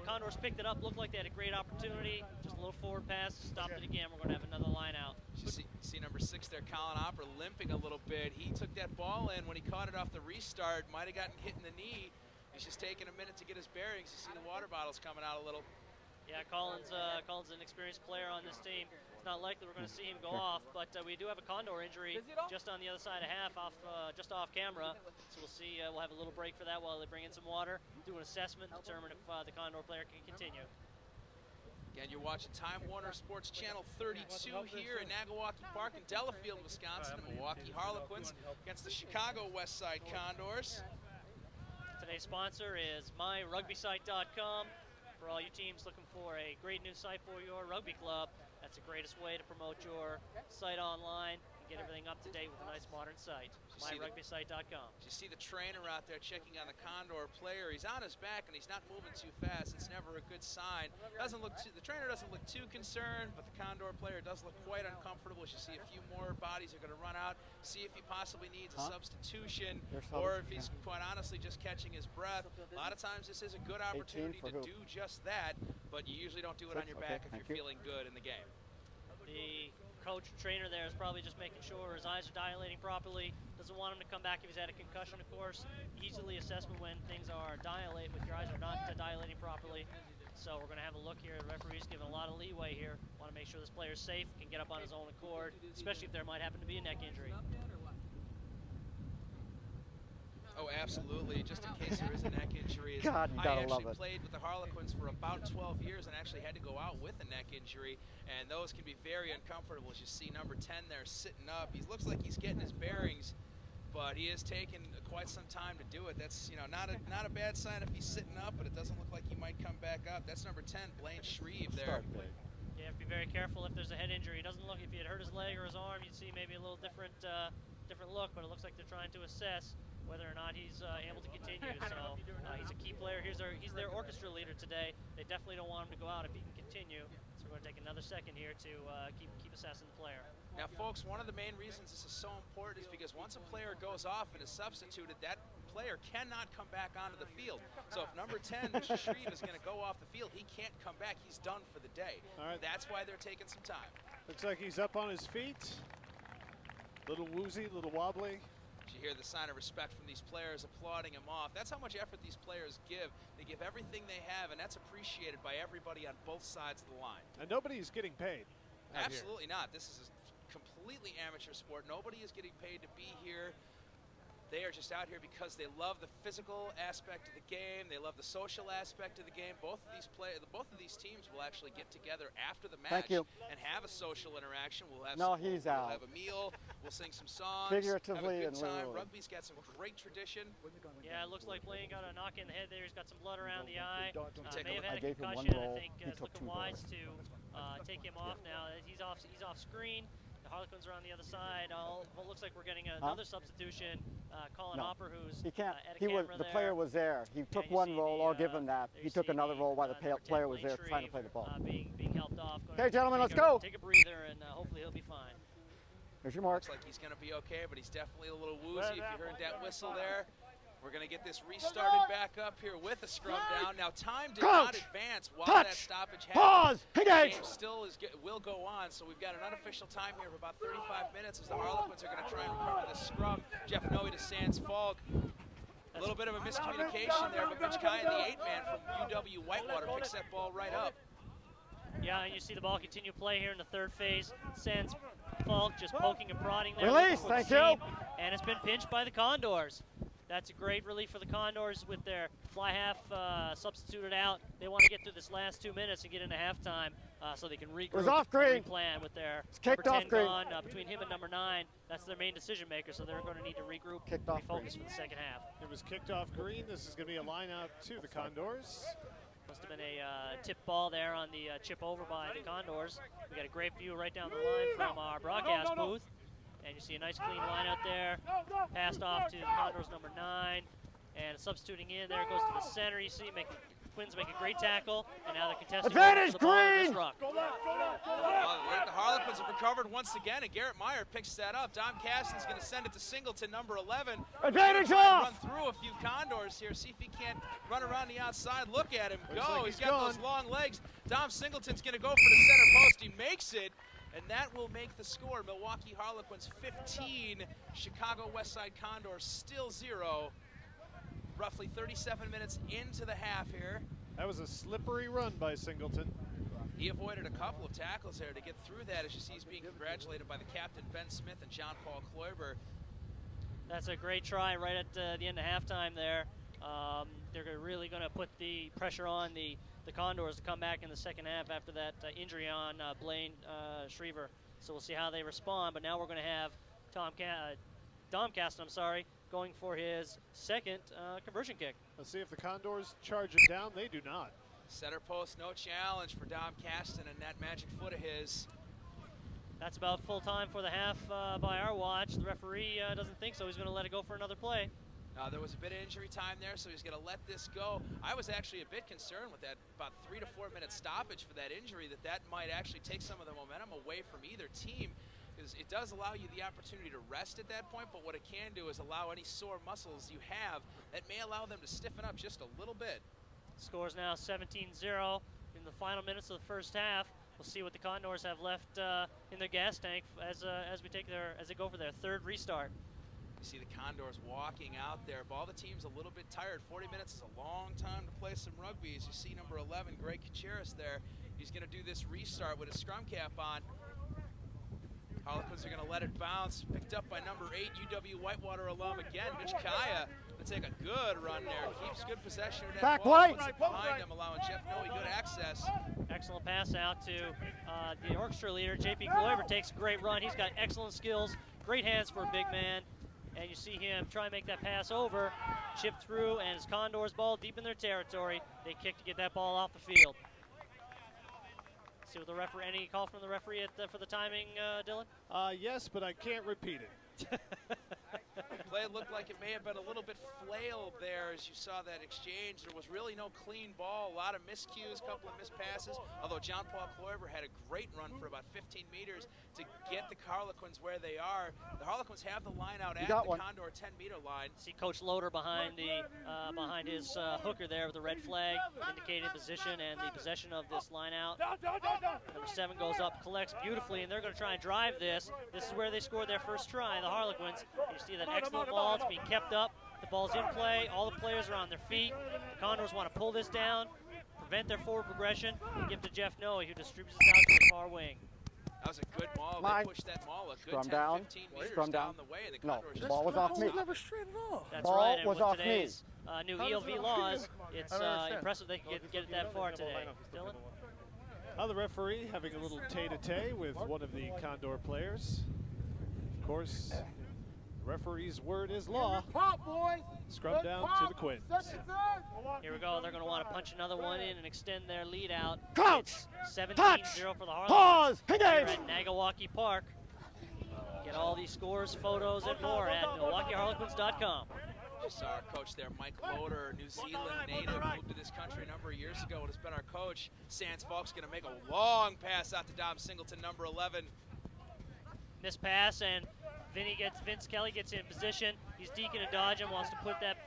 Condors picked it up. Looked like they had a great opportunity. Just a little forward pass. Stopped it again. We're going to have another line out. You see number 6 there, Colin Hopper, limping a little bit. He took that ball in when he caught it off the restart. Might have gotten hit in the knee. He's just taking a minute to get his bearings. You see the water bottles coming out a little. Yeah, Colin's an experienced player on this team. It's not likely we're going to see him go off, but we do have a Condor injury just on the other side of half, just off camera. So we'll see. We'll have a little break for that while they bring in some water, do an assessment, determine if the Condor player can continue. Again, you're watching Time Warner Sports Channel 32 here in Naguawaki Park in Delafield, Wisconsin. The Milwaukee Harlequins against the Chicago West Side Condors. Today's sponsor is myrugbysite.com. For all you teams looking for a great new site for your rugby club, that's the greatest way to promote your site online and get everything up to date with a nice modern site. myrugbysite.com. You see the trainer out there checking on the Condor player. He's on his back and he's not moving too fast. It's never a good sign. The trainer doesn't look too concerned, but the Condor player does look quite uncomfortable. As you see a few more bodies are going to run out. See if he possibly needs a substitution or if he's quite honestly just catching his breath. A lot of times this is a good opportunity to do just that, but you usually don't do it on your back if you're feeling good in the game. The coach trainer there is probably just making sure his eyes are dilating properly. Doesn't want him to come back if he's had a concussion, of course. Easily assessable when things are with your eyes are not dilating properly. So we're going to have a look here. The referee's giving a lot of leeway here. Want to make sure this player's safe, can get up on his own accord, especially if there might happen to be a neck injury. Oh, absolutely. Just in case there is a neck injury. God, you gotta love it. I actually played with the Harlequins for about 12 years and actually had to go out with a neck injury, and those can be very uncomfortable. As you see number 10 there sitting up. He looks like he's getting his bearings, but he is taking quite some time to do it. That's, you know, not a bad sign if he's sitting up, but it doesn't look like he might come back up. That's number 10, Blaine Shreve there. Yeah, have to be very careful if there's a head injury. It doesn't look, if he had hurt his leg or his arm, you'd see maybe a little different look, but it looks like they're trying to assess whether or not he's able to continue. So he's a key player. He's their orchestra leader today. They definitely don't want him to go out if he can continue. So we're going to take another second here to keep assessing the player. Now, folks, one of the main reasons this is so important is because once a player goes off and is substituted, that player cannot come back onto the field. So if number 10, Mr. Shreve, is going to go off the field, he can't come back. He's done for the day. All right. That's why they're taking some time. Looks like he's up on his feet. Little woozy, little wobbly. You hear the sign of respect from these players applauding him off. That's how much effort these players give. They give everything they have, and that's appreciated by everybody on both sides of the line. And nobody's getting paid. Absolutely not. This is a completely amateur sport. Nobody is getting paid to be here. They are just out here because they love the physical aspect of the game. They love the social aspect of the game. Both of these teams will actually get together after the match and have a social interaction. We'll have we'll have a meal. We'll sing some songs. Figuratively have a good time. and Rugby's got some great tradition. Yeah, it looks like Blaine got a knock in the head there. He's got some blood around the eye. May have had a gave him concussion. one roll. I think it's looking wise to take him off now. He's off screen. The Harlequins are on the other side. Well, looks like we're getting another substitution. Colin Hopper, who's he can't. At a he was. The player was there. He took one roll. I'll give him that. He took another roll while the player was there trying to play the ball. Being helped off. Okay, gentlemen, let's go. Take a breather, and hopefully he'll be fine. There's your mark. Looks like he's going to be okay, but he's definitely a little woozy. If you heard that whistle there. We're going to get this restarted back up here with a scrum down. Now, time did not advance while that stoppage happened. Pause. The game still will go on, so we've got an unofficial time here of about 35 minutes as the Harlequins are going to try and recover the scrum. Jeff Noe to Sands Falk. A little bit of a miscommunication there, but Mitch Kyan, the 8-man from UW Whitewater, picks that ball right up. Yeah, and you see the ball continue play here in the third phase. Sands Falk just poking and prodding there. Release, thank you. And it's been pinched by the Condors. That's a great relief for the Condors with their fly half substituted out. They want to get through this last 2 minutes and get into halftime so they can regroup and replan with their number 10 gone between him and number 9. That's their main decision maker, so they're going to need to regroup and refocus for the second half. It was kicked off green. This is going to be a line out to the Condors. Must have been a tip ball there on the chip over by the Condors. We got a great view right down the line from our broadcast booth. And you see a nice clean line out there. Passed off to the Condors number 9. And substituting in there goes to the center. You see Quins make a great tackle. And now they're contesting advantage the green! Ball the Harlequins have recovered once again, and Garrett Meyer picks that up. Dom Caston's going to send it to Singleton, number 11. Advantage off! Run through a few Condors here. See if he can't run around the outside. Look at him go. Like he's got those long legs. Dom Singleton's going to go for the center post. He makes it. And that will make the score. Milwaukee Harlequins 15, Chicago Westside Condors still 0. Roughly 37 minutes into the half here. That was a slippery run by Singleton. He avoided a couple of tackles there to get through that. As you see, he's being congratulated by the captain, Ben Smith, and John Paul Kloiber. That's a great try right at the end of halftime there. They're really going to put the pressure on the Condors to come back in the second half after that injury on Blaine Shriver. So we'll see how they respond. But now we're going to have Dom Caston, going for his second conversion kick. Let's see if the Condors charge it down. They do not. Center post, no challenge for Dom Caston and that magic foot of his. That's about full time for the half by our watch. The referee doesn't think so. He's going to let it go for another play. There was a bit of injury time there, so he's going to let this go. I was actually a bit concerned with that about 3 to 4 minute stoppage for that injury, that might actually take some of the momentum away from either team, because it does allow you the opportunity to rest at that point, but what it can do is allow any sore muscles you have that may allow them to stiffen up just a little bit. Score's now 17-0 in the final minutes of the first half. We'll see what the Condors have left in their gas tank as they go for their third restart. You see the Condors walking out there. All the team's a little bit tired. 40 minutes is a long time to play some rugby. As you see number 11, Greg Kacharis there. He's going to do this restart with his scrum cap on. Harlequins are going to let it bounce. Picked up by number 8, UW Whitewater alum again, Mitch Kaya. Going to take a good run there. Keeps good possession of that ball. Puts it behind him, allowing Jeff Noe good access. Excellent pass out to the orchestra leader. JP Kloiber takes a great run. He's got excellent skills, great hands for a big man. And you see him try and make that pass over, chip through, and it's Condors ball deep in their territory. They kick to get that ball off the field. See what the referee, any call from the referee for the timing, Dylan? Yes, but I can't repeat it. Play looked like it may have been a little bit flailed there as you saw that exchange. There was really no clean ball, a lot of miscues, a couple of missed passes, although John Paul Kloiber had a great run for about 15 meters to get the Harlequins where they are. The Harlequins have the line out at the Condor 10-meter line. See Coach Loader behind behind his hooker there with the red flag, indicating position and the possession of this line out. Number 7 goes up, collects beautifully, and they're going to try and drive this. This is where they scored their first try, the Harlequins. You see that excellent ball. It's being kept up. The ball's in play. All the players are on their feet. The Condors want to pull this down, prevent their forward progression, and give to Jeff Noe, who distributes it out to the far wing. That was a good maul. They pushed that maul a good 10-15 meters down the way. The Condors the ball was off me. Never straight at all. That's right. And with today's new ELV laws, it's impressive they can get it that far today. Dylan? The referee having a little tete-a-tete with one of the Condor players. Of course, the referee's word is law. Scrum down to the Quins. Here we go. They're going to want to punch another one in and extend their lead out. Coach! 17-0 for the Harlequins. Pause! Here at Nagawaki Park. Get all these scores, photos, and more at MilwaukeeHarlequins.com. Just saw our coach there, Mike Loader, New Zealand native, moved to this country a number of years ago and has been our coach. Sands Falk's going to make a long pass out to Dom Singleton, number 11. Missed pass, and Vince Kelly gets in position. He's deking and dodging, wants to put that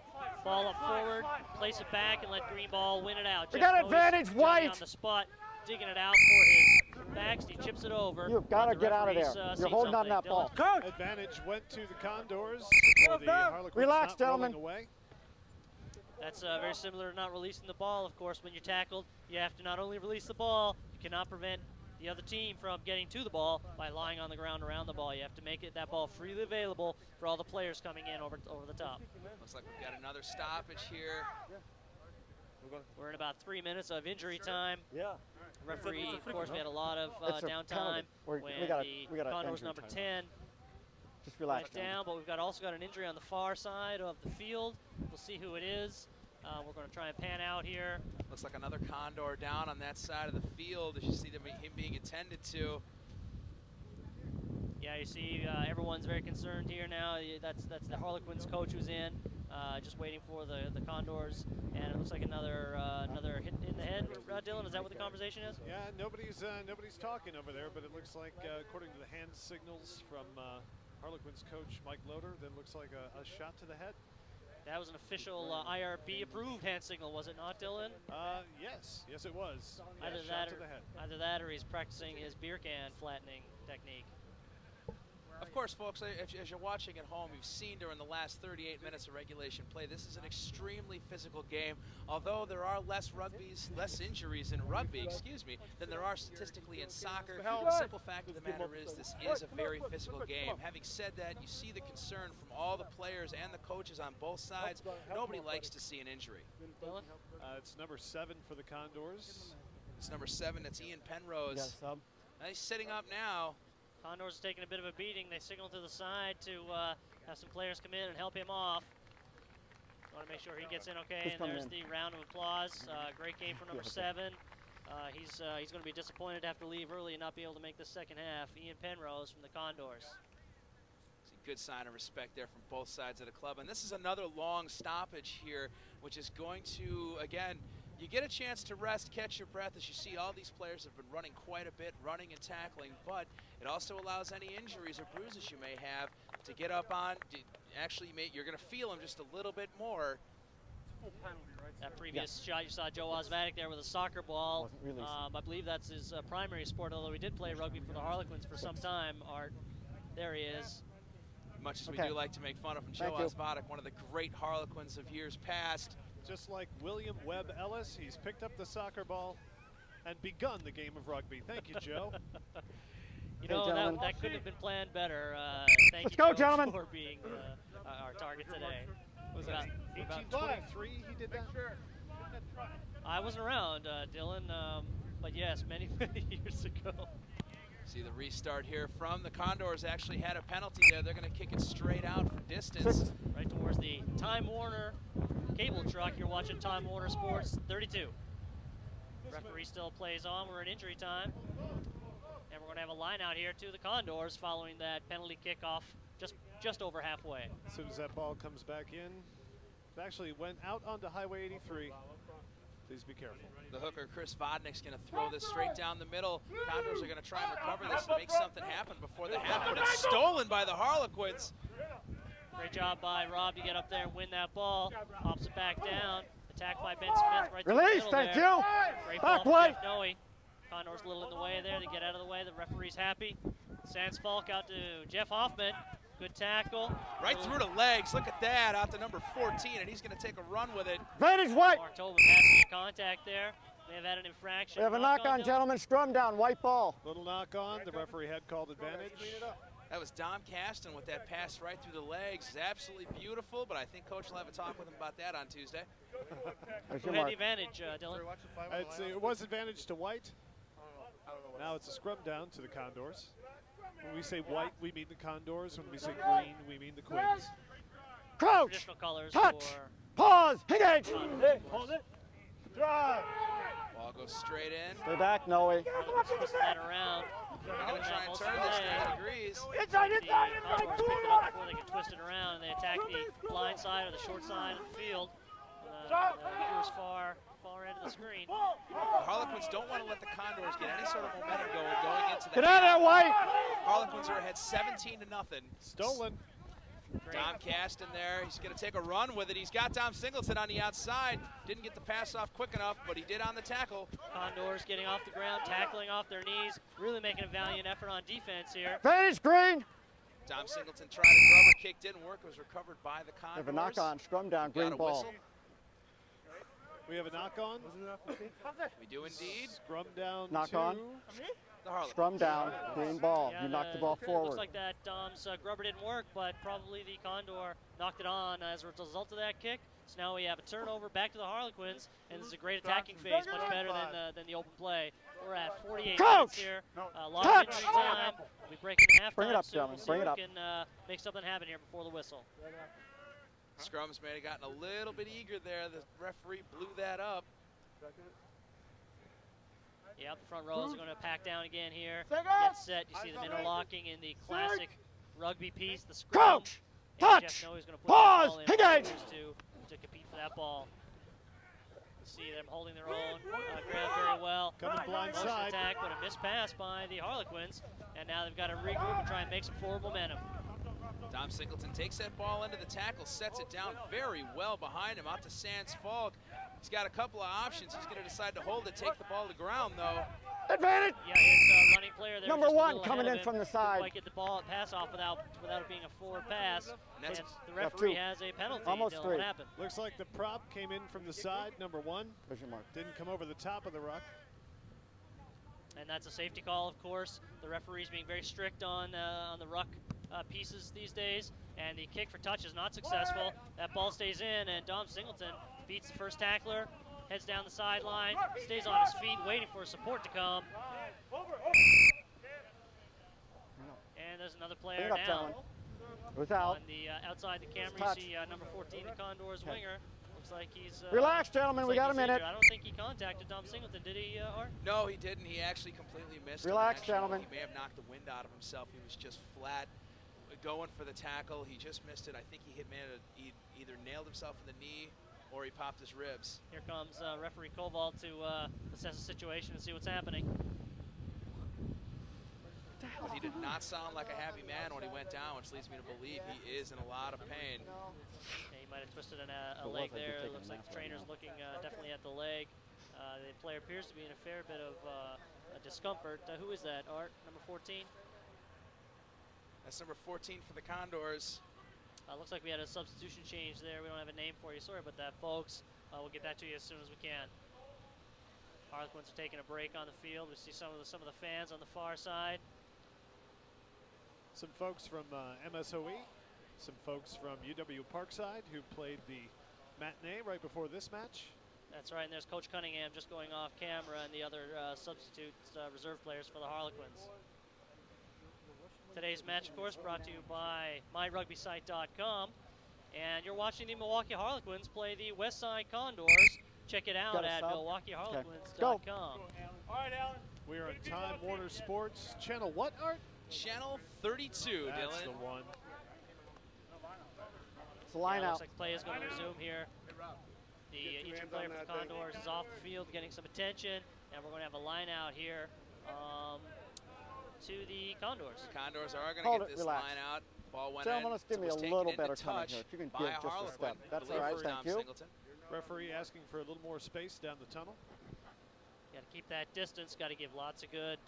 ball up forward, place it back, and let Greenball win it out. We got advantage, White! On the spot, digging it out for his backs. He chips it over. You've got to get out of there. You're holding on that ball. Advantage went to the Condors. The Harlequins relax, gentlemen. Away. That's very similar to not releasing the ball. Of course, when you're tackled, you have to not only release the ball, you cannot prevent the other team from getting to the ball by lying on the ground around the ball. You have to make that ball freely available for all the players coming in over the top. Looks like we've got another stoppage here. We're in about 3 minutes of injury time. Yeah. Referee, of course, we had a lot of downtime when the Condors number 10 just relax went down, but we've also got an injury on the far side of the field. We'll see who it is. We're going to try and pan out here. Looks like another Condor down on that side of the field as you see him being attended to. Yeah, you see everyone's very concerned here now. That's the Harlequins coach who's in, just waiting for the Condors. And it looks like another hit in the head. Dylan, is that what the conversation is? Yeah, nobody's talking over there, but it looks like, according to the hand signals from Harlequins coach Mike Loader, that looks like a shot to the head. That was an official IRB approved hand signal, was it not, Dylan? Yes, it was. Either that or he's practicing his beer can flattening technique. Of course, folks, as you're watching at home, you've seen during the last 38 minutes of regulation play, this is an extremely physical game. Although there are less injuries in rugby, than there are statistically in soccer, the simple fact of the matter is this is a very physical game. Having said that, you see the concern from all the players and the coaches on both sides. Nobody likes to see an injury. Dylan? It's number 7 for the Condors. It's number 7, that's Ian Penrose. He's sitting up now. Condors taking a bit of a beating. They signal to the side to have some players come in and help him off. Want to make sure he gets in okay, and there's the round of applause. Great game for number 7. He's going to be disappointed to have to leave early and not be able to make the second half. Ian Penrose from the Condors. It's a good sign of respect there from both sides of the club. And this is another long stoppage here, which is going to, again, you get a chance to rest, catch your breath, as you see all these players have been running quite a bit, running and tackling, but it also allows any injuries or bruises you may have to get up on. You're going to feel them just a little bit more. That previous shot, you saw Joe Osvatic there with a soccer ball. I believe that's his primary sport, although he did play rugby for the Harlequins for some time, Art. There he is. Much as we do like to make fun of him, Joe Osvatic, one of the great Harlequins of years past. Just like William Webb Ellis, he's picked up the soccer ball and begun the game of rugby. Thank you, Joe. You know, that couldn't have been planned better. Thank you, Joe, gentlemen, for being our target today. Was that 1823 he did that? I wasn't around, Dylan, but yes, many, many years ago. See the restart here from the Condors. Actually had a penalty there. They're going to kick it straight out for distance. Right towards the Time Warner cable truck. You're watching Time Warner Sports 32. Referee still plays on. We're in injury time. And we're going to have a line out here to the Condors following that penalty kickoff just over halfway. As soon as that ball comes back in, it actually went out onto Highway 83. Please be careful. The hooker, Chris Vodnick's going to throw this straight down the middle. Condors are going to try and recover this and make something happen before the half, but it's stolen by the Harlequins. Great job by Rob to get up there and win that ball. Pops it back down. Attacked by Ben Smith right through the middle thank there. you. Great ball from Jeff Noe. Condors a little in the way there. They get out of the way. The referee's happy. Sands Falk out to Jeff Hoffman. Good tackle. Right through the legs. Look at that. Out to number 14, and he's going to take a run with it. Vantage white. Mark Tobin passing in contact there. May have had an infraction. We have a knock-on, gentlemen. Scrum down. White ball. Little knock-on. The referee had called advantage. That was Dom Caston with that pass right through the legs. Absolutely beautiful, but I think Coach will have a talk with him about that on Tuesday. Who had the advantage, Dylan? It was advantage to White. Now it's a scrum down to the Condors. When we say white, we mean the Condors. When we say green, we mean the Quins. Crouch. Traditional colors touch. For pause. Engage. Hold it. Drive. Ball goes straight in. Stay back, Noe. Twist that around. They're going to try and turn this 90 degrees. Inside. Condors pick it up before they can twist it around, and they attack the blind side or the short side of the field. The viewers far end of the screen. The Harlequins don't want to let the Condors get any sort of momentum going into the Get out of there, White. Harlequins are ahead 17-0. Stolen. Dom Caston there. He's going to take a run with it. He's got Dom Singleton on the outside. Didn't get the pass off quick enough, but he did on the tackle. Condors getting off the ground, tackling off their knees, really making a valiant effort on defense here. Vantage green. Dom Singleton tried a rubber kick, didn't work. It was recovered by the Condors. We have a knock-on, scrum down, green ball. Whistle. We have a knock-on. We do indeed. Scrum down knock to on. Scrum down, green ball. Yeah, you knocked the ball forward. Looks like that Dom's grubber didn't work, but probably the Condor knocked it on as a result of that kick. So now we have a turnover back to the Harlequins, and this is a great attacking phase, much better than the open play. We're at 48 minutes here. A lot of injury time. We'll be breaking halftime. Bring it up, soon. gentlemen. We'll see Bring if it up. we can make something happen here before the whistle. Scrums may have gotten a little bit eager there. The referee blew that up. Yeah, the front rows are going to pack down again here. Get set. You see them interlocking in the classic rugby piece, the scrum. Coach! And Touch! Jeff Noe's going to put Pause! the ball in Engage! to compete for that ball. You see them holding their own, grab very well. Coming blind Motion side. attack, but a missed pass by the Harlequins. And now they've got to regroup and try and make some forward momentum. Dom Singleton takes that ball into the tackle, sets it down very well behind him, out to Sans Falk. He's got a couple of options. He's going to decide to hold it, take the ball to the ground, though. Advantage! Yeah, his running player there. Number one coming in from the side. Quite get the ball pass off without it being a forward pass. And the Left referee two. has a penalty. Almost Dylan, three. what happened? Looks like the prop came in from the side, number one. Vision mark. Didn't come over the top of the ruck. And that's a safety call, of course. The referee's being very strict on the ruck pieces these days. And the kick for touch is not successful. That ball stays in, and Dom Singleton beats the first tackler, heads down the sideline, stays on his feet, waiting for support to come. And there's another player down. Without. On the outside the camera, you see number 14, the Condors winger. Looks like he's. Relax, gentlemen. We got a minute. I don't think he contacted Dom Singleton, did he, Art? No, he didn't. He actually completely missed it. Relax, Actually, gentlemen. He may have knocked the wind out of himself. He was just flat going for the tackle. He just missed it. I think he either nailed himself in the knee or he popped his ribs. Here comes referee Koval to assess the situation and see what's happening. But he did not sound like a happy man when he went down, which leads me to believe he is in a lot of pain. Yeah, he might have twisted a leg there. It looks like the trainer's looking definitely at the leg. The player appears to be in a fair bit of discomfort. Who is that, Art? Number 14? That's number 14 for the Condors. Looks like we had a substitution change there. We don't have a name for you. Sorry about that, folks. We'll get that to you as soon as we can. Harlequins are taking a break on the field. We see some of the fans on the far side. Some folks from MSOE, some folks from UW Parkside who played the matinee right before this match. That's right, and there's Coach Cunningham just going off camera and the other substitutes, reserve players for the Harlequins. Today's match, of course, brought to you by myrugbysite.com. And you're watching the Milwaukee Harlequins play the Westside Condors. Check it out at milwaukeeharlequins.com. All right, Alan. We are on Time Warner Sports. Channel what, Art? Channel 32, That's Dylan. the one. It's a line out. Looks like play is going to resume here. The injured player for the Condors is off the field getting some attention. And we're going to have a line out here. To the Condors. The Condors are going to get this line out. Ball went in. Let's give me a little better time here. If you can give just a step. That's all right, thank you. Referee asking for a little more space down the tunnel. Got to keep that distance. Got to give lots of good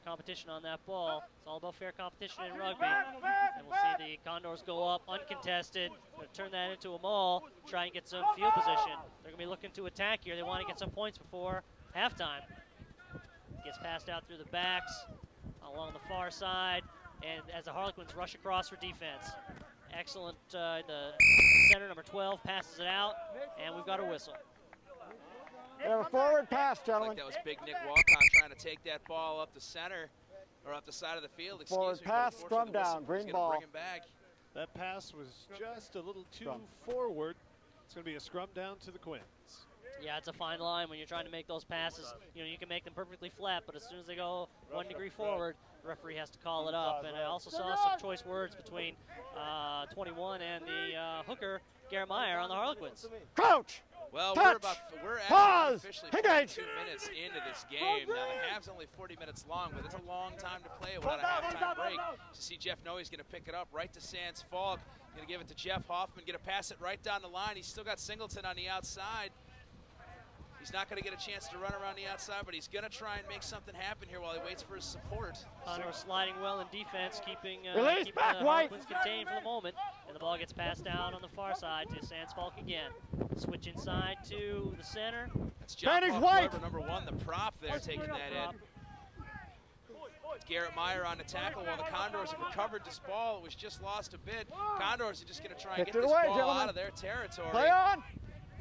competition on that ball. It's all about fair competition in rugby. And we'll see the Condors go up uncontested. Going to turn that into a maul. Try and get some field position. They're going to be looking to attack here. They want to get some points before halftime. Gets passed out through the backs. Along the far side, and as the Harlequins rush across for defense. Excellent, the center, number 12, passes it out, and we've got a whistle. We have a forward pass, gentlemen. Like that was Big Nick Walcott trying to take that ball up the center, or up the side of the field. Forward pass, scrum down, green ball. Bring him back. That pass was just a little too forward. It's going to be a scrum down to the Quins. Yeah, it's a fine line when you're trying to make those passes. You know, you can make them perfectly flat, but as soon as they go 1 degree forward, the referee has to call it up. And I also saw some choice words between 21 and the hooker, Garrett Meyer, on the Harlequins. Coach! Well, touch, we're pause, officially engage. 2 minutes into this game. Now, the half's only 40 minutes long, but it's a long time to play without a halftime break. To see Jeff Noe's going to pick it up right to Sans Falk. Going to give it to Jeff Hoffman, going to pass it right down the line. He's still got Singleton on the outside. He's not going to get a chance to run around the outside, but he's going to try and make something happen here while he waits for his support. Condors sliding well in defense, keeping the back, Harlequins contained for the moment. And the ball gets passed down on the far side to Sans Falk again. Switch inside to the center. That's John White, number 1, the prop there, taking that in. Garrett Meyer on the tackle while the Condors have recovered this ball. It was just lost a bit. Condors are just going to try and get this ball out of their territory. Play on!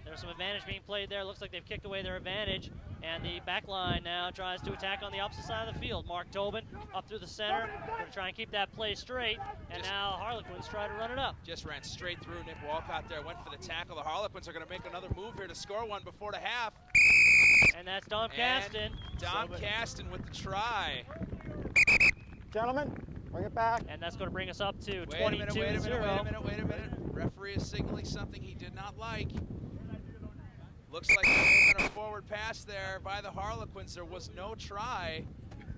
There's some advantage being played there. Looks like they've kicked away their advantage. And the back line now tries to attack on the opposite side of the field. Mark Tobin up through the center. Going to try and keep that play straight. And now Harlequins try to run it up. Just ran straight through Nick Walcott there. Went for the tackle. The Harlequins are going to make another move here to score one before the half. And that's Dom Caston. Dom Caston with the try. Gentlemen, bring it back. And that's going to bring us up to 22-0. Wait a minute. Referee is signaling something he did not like. Looks like there may have been a forward pass there by the Harlequins. There was no try.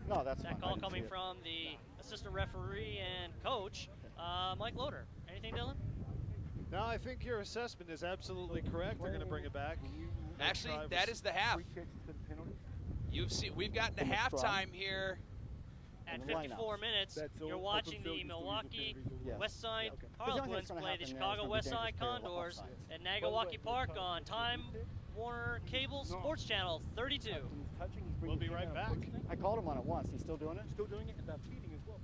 No, that's that call coming from the assistant referee and coach, Mike Loader. Anything, Dylan? No, I think your assessment is absolutely correct. They're going to bring it back. Actually, that is the half. We've gotten to halftime here. At 54 minutes, you're watching the Milwaukee Westside Harlequins play the Chicago Westside Condors at Nagawaki Park on Time Warner Cable Sports Channel 32. We'll be right back. I called him on it once. He's still doing it? Still doing it, and that's feeding as well.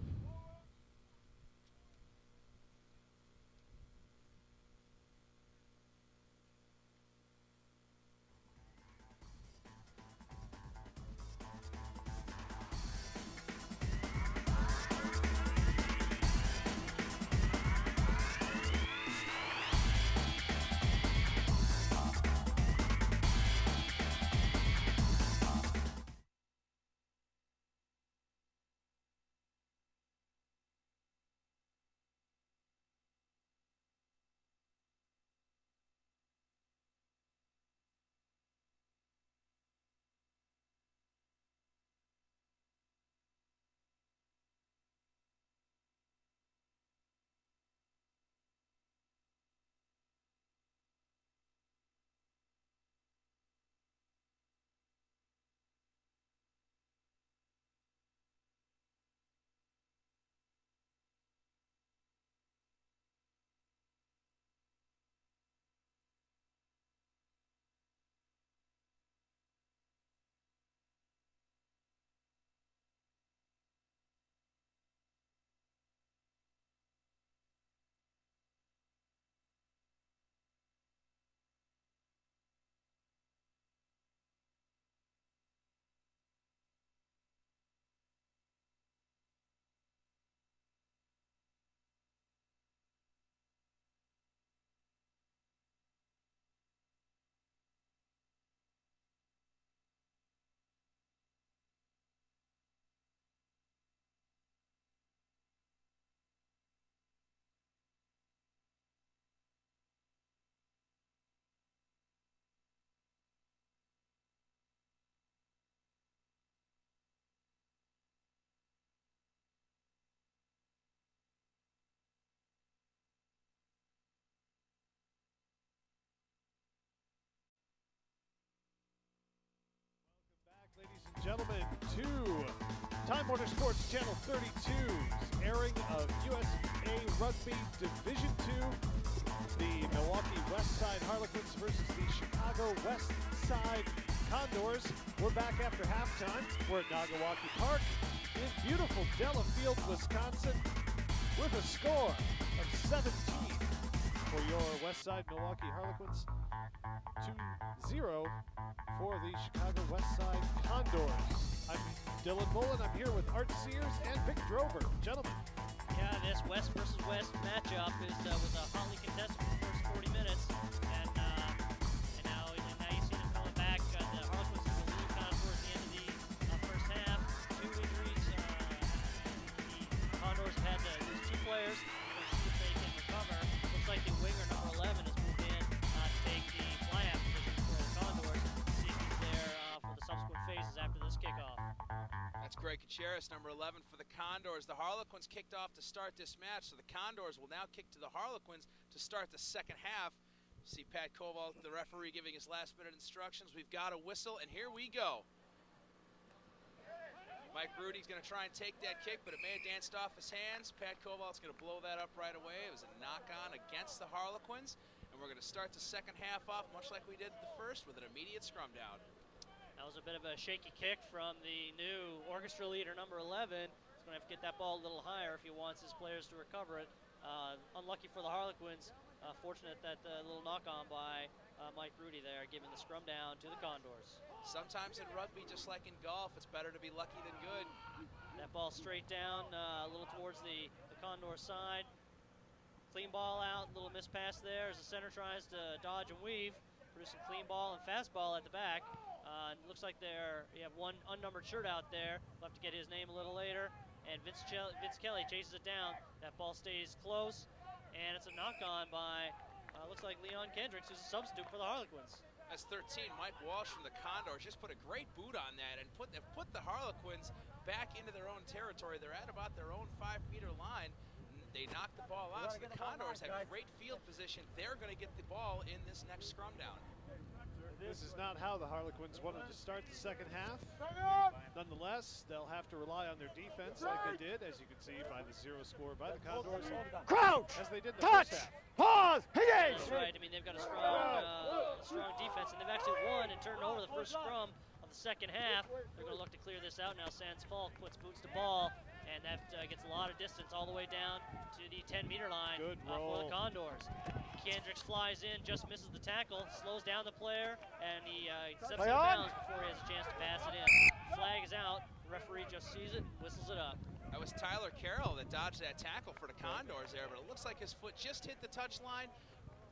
Ladies and gentlemen, to Time Warner Sports Channel 32's airing of USA Rugby Division II, the Milwaukee Westside Harlequins versus the Chicago Westside Condors. We're back after halftime. We're at Nagawaki Park in beautiful Delafield, Wisconsin, with a score of 17 for your Westside Milwaukee Harlequins, 2-0 for the Chicago Westside Condors. I'm Dylan Mullen. I'm here with Art Sears and Vic Drover. Gentlemen. Yeah, this West versus West matchup was a hotly contested for the first 40 minutes. And now you see them coming back. The Harlequins took the lead kind of towards the end of the first half. 2 injuries. The Condors have had to lose 2 players. We're going to see if they can recover. Looks like the winger, number 11, has moved in to take the fly-half position for the Condors. See if he's there for the subsequent phases after this kickoff. That's Greg Kacharis, number 11 for the Condors. The Harlequins kicked off to start this match, so the Condors will now kick to the Harlequins to start the second half. See Pat Koval, the referee, giving his last-minute instructions. We've got a whistle, and here we go. Mike Rudy's going to try and take that kick, but it may have danced off his hands. Pat Koval's going to blow that up right away. It was a knock-on against the Harlequins, and we're going to start the second half off much like we did the first with an immediate scrum down. That was a bit of a shaky kick from the new orchestra leader, number 11. He's going to have to get that ball a little higher if he wants his players to recover it. Unlucky for the Harlequins. Fortunate that little knock-on by Mike Rudy there, giving the scrum down to the Condors. Sometimes in rugby, just like in golf, it's better to be lucky than good. That ball straight down, a little towards the Condor side. Clean ball out, little miss pass there as the center tries to dodge and weave. Producing clean ball and fast ball at the back. Looks like you have one unnumbered shirt out there. We'll have to get his name a little later. And Vince Kelly chases it down. That ball stays close, and it's a knock-on by, looks like Leon Kendricks, who's a substitute for the Harlequins. That's 13. Mike Walsh from the Condors just put a great boot on that and put the Harlequins back into their own territory. They're at about their own 5-meter line. They knocked the ball out, so the Condors have great field position. They're going to get the ball in this next scrum down. This is not how the Harlequins wanted to start the second half. Nonetheless, they'll have to rely on their defense like they did, as you can see by the 0 score by the Condors. Crouch! As they did the touch! first half. Pause! Engage! That's right. I mean, they've got a strong defense, and they've actually won and turned over the first scrum of the second half. They're going to look to clear this out now. Sands Falk puts boots to ball, and that gets a lot of distance all the way down to the 10-meter line for the Condors. Kendricks flies in, just misses the tackle, slows down the player, and he steps out of bounds before he has a chance to pass it in. Flag is out. The referee just sees it, whistles it up. That was Tyler Carroll that dodged that tackle for the Condors there, but it looks like his foot just hit the touch line.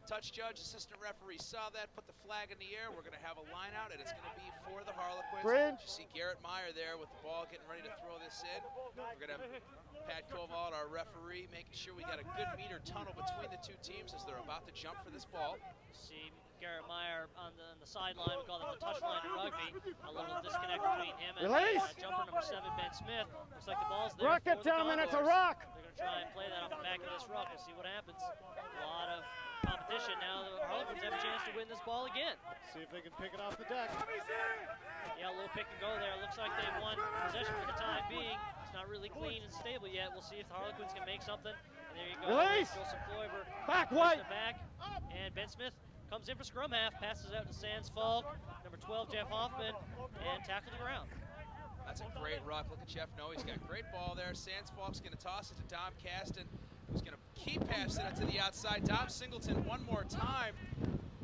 Touch judge, assistant referee saw that, put the flag in the air. We're going to have a line out, and it's going to be for the Harlequins. You see Garrett Meyer there with the ball getting ready to throw this in. We're going to have Pat Koval, our referee, making sure we got a good meter tunnel between the two teams as they're about to jump for this ball. See Garrett Meyer on the sideline. We call that the touch line in rugby. A little disconnect between him and jumper number 7, Ben Smith. Looks like the ball's there. Rock it, gentlemen, it's a rock. They're going to try and play that off the back of this ruck. We'll see what happens. A lot of competition now. The Harlequins have a chance to win this ball again. See if they can pick it off the deck. Yeah, a little pick and go there. Looks like they've won possession for the time being. It's not really clean and stable yet. We'll see if the Harlequins can make something. And there you go. Release. Joseph Kloiber back white. Back. And Ben Smith comes in for scrum half, passes out to Sands Falk, number 12 Jeff Hoffman, and tackle to the ground. That's a great ruck. Look at Jeff Noe. He's got great ball there. Sands Falk's going to toss it to Dom Caston, who's going to keep passing it to the outside. Dom Singleton one more time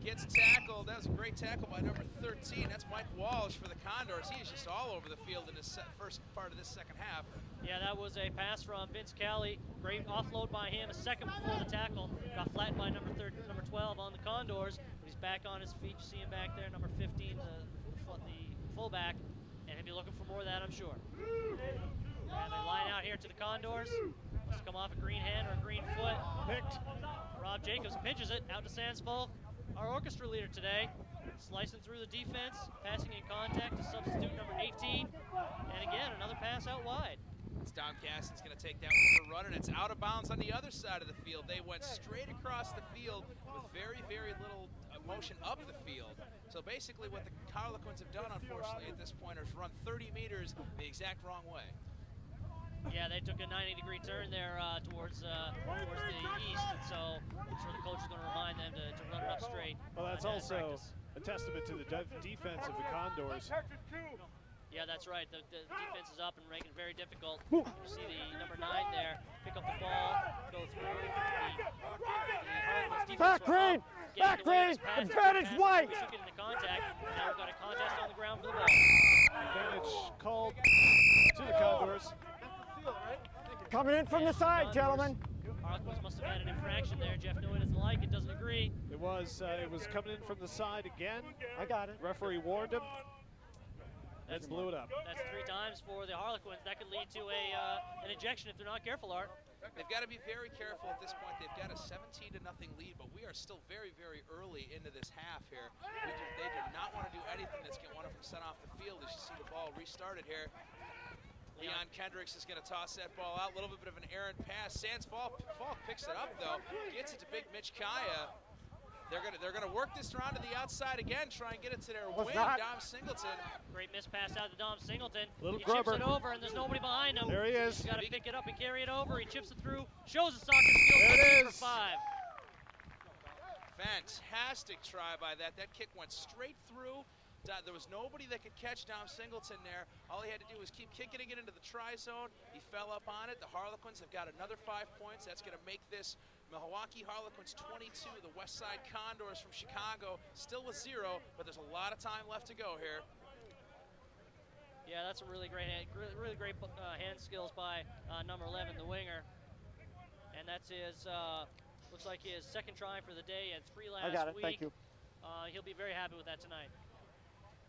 gets tackled. That was a great tackle by number 13. That's Mike Walsh for the Condors. He is just all over the field in this first part of this second half. Yeah, that was a pass from Vince Kelly. Great offload by him. A second before the tackle. Got flattened by number 12 on the Condors. But he's back on his feet. You see him back there, number 15, the fullback. And he'll be looking for more of that, I'm sure. And they line out here to the Condors. Must come off a green hand or a green foot. Picked. Rob Jacobs pitches it out to Sands Falk, our orchestra leader today. Slicing through the defense, passing in contact to substitute number 18. And again, another pass out wide. It's Dom Caston's going to take that one for a run, and it's out of bounds on the other side of the field. They went straight across the field with very, very little motion up the field. So basically what the Harlequins have done, unfortunately, at this point is run 30 meters the exact wrong way. Yeah, they took a 90-degree turn there towards the east, and so I'm sure the coach is going to remind them to run it up straight. Well, that's also a testament to the defense of the Condors. Yeah, that's right. The defense is up and making it very difficult. You see the number 9 there pick up the ball, go through. Back green! Back green! Advantage white! We took it into contact. Now we've got a contest on the ground for the ball. Advantage called to the Condors. Coming in from the side, gentlemen. Harlequins must have had an infraction there. Jeff Noe doesn't like it, doesn't agree. It was coming in from the side again. I got it. Referee warned him. And blew it up. That's 3 times for the Harlequins. That could lead to an ejection if they're not careful, Art. They've got to be very careful at this point. They've got a 17-0 lead, but we are still very, very early into this half here. They do not want to do anything that's going to want them sent off the field as you see the ball restarted here. Leon Kendricks is going to toss that ball out. A little bit of an errant pass. Sands Falk picks it up, though. Gets it to big Mitch Kaya. They're gonna work this around to the outside again, try and get it to their wing. Dom Singleton. Great miss pass out to Dom Singleton. Little he grubber. Chips it over, and there's nobody behind him. There he is. He's got to pick it up and carry it over. He chips it through. Shows the soccer skills. There it is. For 5. Fantastic try by that. That kick went straight through There was nobody that could catch Dom Singleton there. All he had to do was keep kicking it into the try zone. He fell up on it. The Harlequins have got another 5 points. That's going to make this Milwaukee Harlequins 22. The West Side Condors from Chicago still with 0, but there's a lot of time left to go here. Yeah, that's a really great hand skills by number 11, the winger. And that's his, looks like his second try for the day and 3 last week. I got it, thank you. He'll be very happy with that tonight.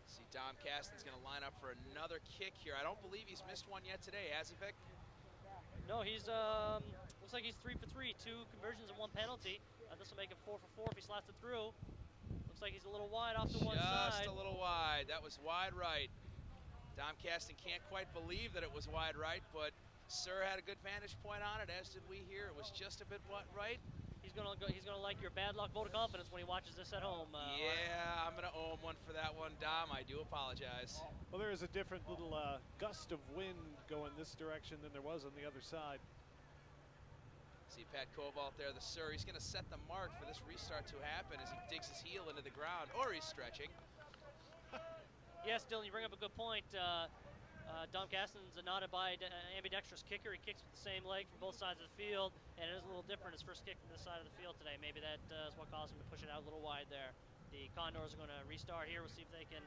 See, Dom Caston's going to line up for another kick here. I don't believe he's missed one yet today, has he, Vic? No, he's, looks like he's 3 for 3, 2 conversions and 1 penalty. This will make him 4 for 4 if he slots it through. Looks like he's a little wide off to one side. Just a little wide. That was wide right. Dom Caston can't quite believe that it was wide right, but Sir had a good vantage point on it, as did we here. It was just a bit right. He's gonna like your bad luck vote of confidence when he watches this at home. Yeah, I'm gonna owe him one for that one, Dom. I do apologize. Well, there is a different little gust of wind going this direction than there was on the other side. See Pat Kovalt there, the Sir. He's gonna set the mark for this restart to happen as he digs his heel into the ground, or he's stretching. Yes, Dylan, you bring up a good point. Dom Caston's a not ambidextrous kicker. He kicks with the same leg from both sides of the field, and it is a little different. His first kick from this side of the field today. Maybe that is what caused him to push it out a little wide there. The Condors are going to restart here. We'll see if they can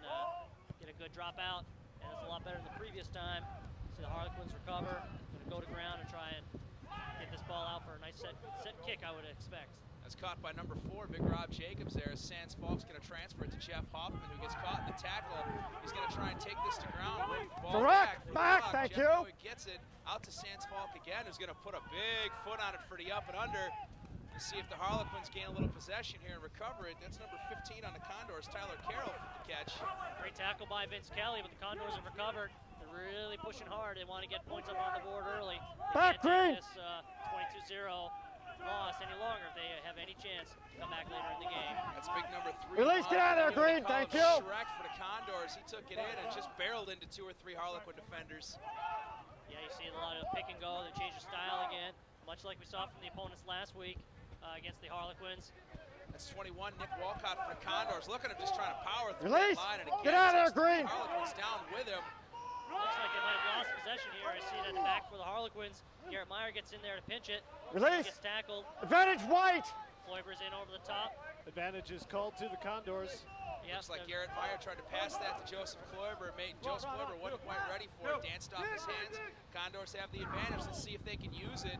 get a good drop out, and it's a lot better than the previous time. See the Harlequins recover, going to go to ground and try and get this ball out for a nice set kick, I would expect. That's caught by number 4, Big Rob Jacobs there. Sands Falk's going to transfer it to Jeff Hoffman, who gets caught in the tackle. He's going to try and take this to ground. Ball back, thank Jeff you. Gets it out to Sands Falk again, who's going to put a big foot on it for the up and under. We'll see if the Harlequins gain a little possession here and recover it. That's number 15 on the Condors, Tyler Carroll, for the catch. Great tackle by Vince Kelly, but the Condors have recovered. They're really pushing hard. They want to get points up on the board early. Back, Green. This 22-0 loss any longer if they have any chance to come back later in the game. That's big number 3. Release, get out of there, Green, thank you. Shrek for the Condors. He took it in and just barreled into 2 or 3 Harlequin defenders. Yeah, you see a lot of pick and go. They changed the style again, much like we saw from the opponents last week against the Harlequins. That's 21, Nick Walcott for the Condors. Look at him just trying to power through that line. And get out of there, Green. The Harlequins down with him. Looks like they might have lost possession here. I see it at the back for the Harlequins. Garrett Meyer gets in there to pinch it. Release. He gets tackled. Advantage white. Floiber's in over the top. Advantage is called to the Condors. Yep, looks like Garrett Meyer tried to pass that to Joseph Kloiber. Joseph Kloiber wasn't quite ready for it. Danced off his hands. Condors have the advantage. Let's see if they can use it.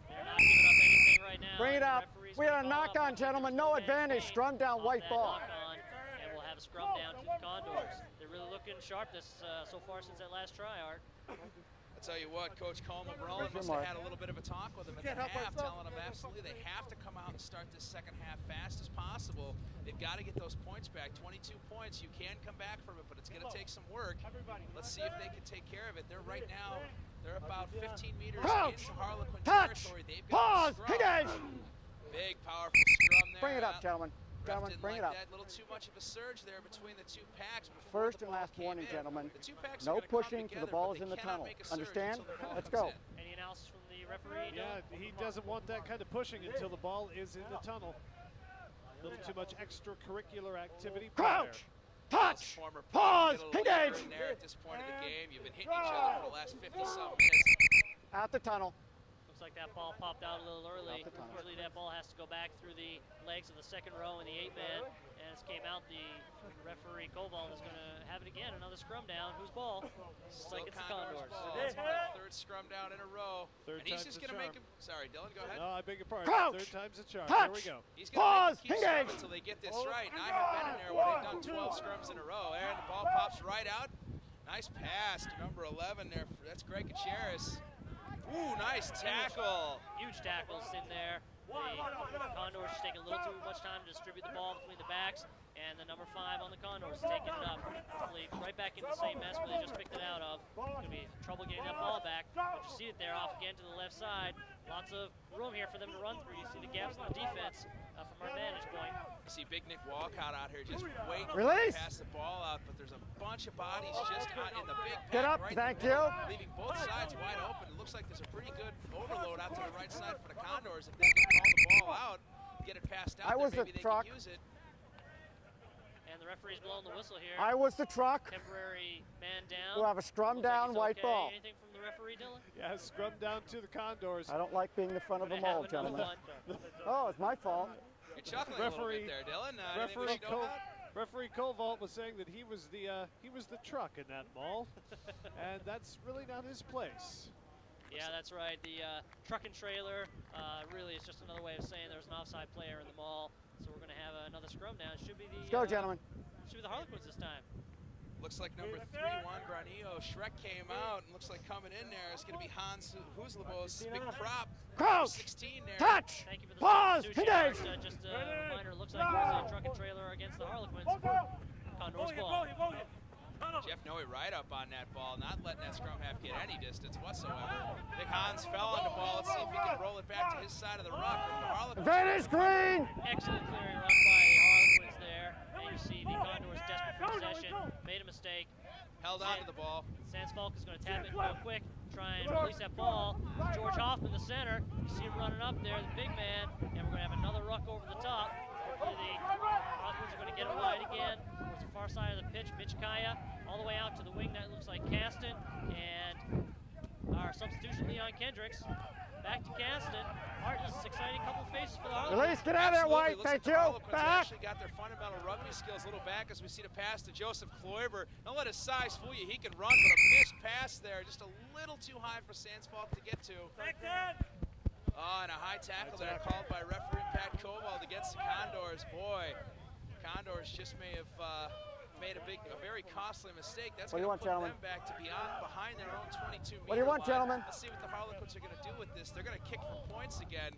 They're not giving up anything right now. Bring it up. We had a knock-on, gentlemen. No advantage. Scrum down, white ball. And we'll have a scrum down to the Condors. They're really looking sharp so far since that last try, Art. I'll tell you what, Coach Coleman Brolin must have had a little bit of a talk with them at the half, telling them absolutely they have to come out and start this second half fast as possible. They've got to get those points back. 22 points, you can come back from it, but it's going to take some work. Let's see if they can take care of it. They're right now, they're about 15 meters into Harlequin territory. They've got big, powerful scrum there. Bring it up, gentlemen. Gentlemen, bring it up. A little too much of a surge there between the 2 packs. First and last warning, gentlemen. No pushing till the ball is in the tunnel. Understand? Let's go. Any analysis from the referee? Yeah, he doesn't want that kind of pushing until the ball is in the tunnel. A little too much extracurricular activity. Crouch! Touch! Pause! Engage! There at this point of the game, you've been hitting each other for the last 50-some minutes. Out the tunnel. Looks like that ball popped out a little early. Usually that ball has to go back through the legs of the second row in the 8-man. And as came out, the referee Koval is going to have it again. Another scrum down. Whose ball? Looks like it's the Condors. It's the 3rd scrum down in a row. And he's just going to make him. Sorry, Dylan, go ahead. No, I beg your pardon. Crouch. 3rd time's a charm. Touch. Here we go. He's going to keep scrumming until they get this right. And I have been in there when they've done 12 scrums in a row. And the ball pops right out. Nice pass to number 11 there. That's Greg Gutierrez. Ooh, nice tackle. Huge tackles in there. The Condors just take a little too much time to distribute the ball between the backs, and the number 5 on the Condors is taking it up. Hopefully right back in the same mess where they just picked it out of. It's going to be trouble getting that ball back, but you see it there off again to the left side. Lots of room here for them to run through. You see the gaps in the defense from our vantage point. You see Big Nick Walcott out here just waiting to pass the ball out, but there's a bunch of bodies just in the big pack. Get up, right thank there, you. Leaving both sides wide open. It looks like there's a pretty good overload out to the right side for the Condors. If they can call the ball out, get it passed out, maybe they can use it. And the referee's blowing the whistle here. I was the truck. Temporary man down. We'll have a scrum down, white ball. Anything from the referee, Dylan? Yeah, scrum down to the Condors. I don't like being the front of them all, gentlemen. Oh, it's my fault. You're chuckling a little bit there, Dylan. Referee Koval was saying that he was the truck in that mall, and that's really not his place. Yeah, that's right. The truck and trailer really is just another way of saying there's an offside player in the mall. So we're going to have another scrum down. Should be the Let's go, gentlemen. Should be the Harlequins this time. Looks like number 3, Juan Granillo. Shrek came out, and looks like coming in there is going to be Hans Huslebos, big prop. Crouch! 16 there. Touch! Thank you for the pause! Engage! Just a reminder, looks like there's a truck and trailer against the Harlequins. Condors ball. Jeff Noe right up on that ball, not letting that scrum half get any distance whatsoever. Big Hans fell on the ball. Let's see if he can roll it back to his side of the ruck. Advantage green! Excellent clearing ruck by the Harlequins there. And you see the Condors desperate for possession. Made a mistake. Held on to the ball. Sans Falk is going to tap it real quick. Try and release that ball. George Hoffman, the center. You see him running up there, the big man. And we're going to have another ruck over the top. Hopefully the Harlequins are going to get it wide again. Towards the far side of the pitch. Michikaya all the way out to the wing. That looks like Caston. And our substitution, Leon Kendricks. Back to Caston. Art, this is an exciting couple of faces for the Harlequins. Release, get out of there, White. Thank you. Back. Actually got their fundamental rugby skills a little back as we see the pass to Joseph Kloiber. Don't let his size fool you. He can run, but a missed pass there. Just a little too high for Sandsfalk to get to. Oh, and a high tackle there called by referee Pat Koval against the Condors. Boy, Condors just may have made a very costly mistake. That's going to put them back to behind their own 22-meter What do you want, gentlemen? Let's see what the Harlequins are going to do with this. They're going to kick for points again.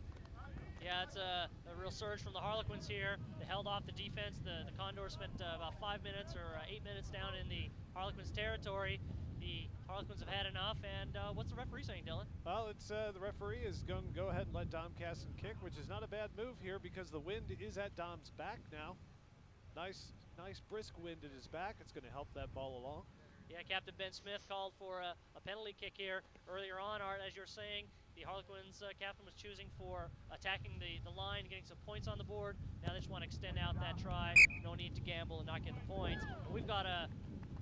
Yeah, it's a real surge from the Harlequins here. They held off the defense. The Condors spent about 5 minutes or 8 minutes down in the Harlequins' territory. The Harlequins have had enough, and what's the referee saying, Dylan? Well, it's the referee is going to go ahead and let Dom Caston kick, which is not a bad move here because the wind is at Dom's back now. Nice brisk wind at his back. It's going to help that ball along. Yeah, Captain Ben Smith called for a penalty kick here earlier on. Art, as you're saying, the Harlequins captain was choosing for attacking the line, getting some points on the board. Now they just want to extend out that try. No need to gamble and not get the points. But we've got a...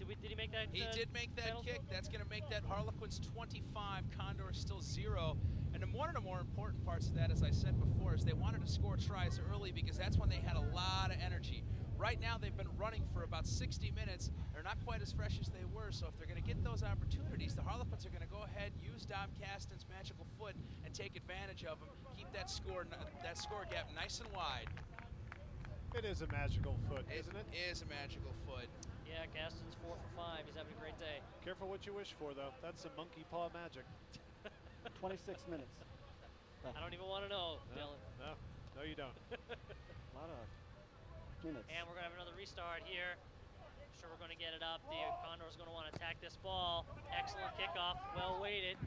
Did he make that? He did make that penalty? kick. That's going to make that Harlequins 25, Condors still 0. And one of the more important parts of that, as I said before, is they wanted to score tries early because that's when they had a lot of energy. Right now, they've been running for about 60 minutes. They're not quite as fresh as they were, so if they're going to get those opportunities, the Harlequins are going to go ahead, use Dom Caston's magical foot, and take advantage of them. Keep that score gap nice and wide. It is a magical foot, isn't it? It is a magical foot. Yeah, Caston's 4 for 5. He's having a great day. Careful what you wish for, though. That's some monkey paw magic. 26 minutes. I don't even want to know, Dylan. No, you don't. A lot of minutes. And we're going to have another restart here. I'm sure we're going to get it up. The Condors are going to want to attack this ball. Excellent kickoff, well weighted,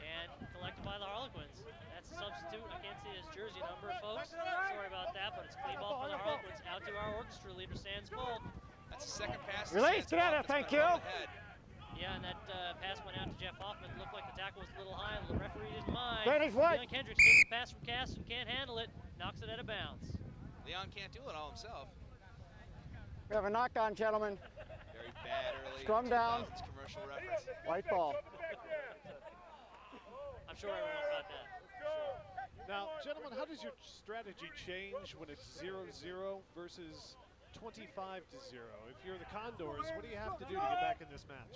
and collected by the Harlequins. That's a substitute. I can't see his jersey number, folks. Sorry about that, but it's clean ball for the Harlequins. Out to our orchestra leader, Sans Falk. That's the second pass. Release, get out of there, thank you. Yeah, and that pass went out to Jeff Hoffman. Looked like the tackle was a little high. The referee didn't mind. Leon Kendricks takes the pass from Caston, can't handle it, knocks it out of bounds. Leon can't do it all himself. We have a knock-on, gentlemen. Very bad early. Scrum down. Commercial reference. White ball. I'm sure everyone got that. Now, gentlemen, how does your strategy change when it's 0-0 versus 25-0? If you're the Condors, what do you have to do to get back in this match?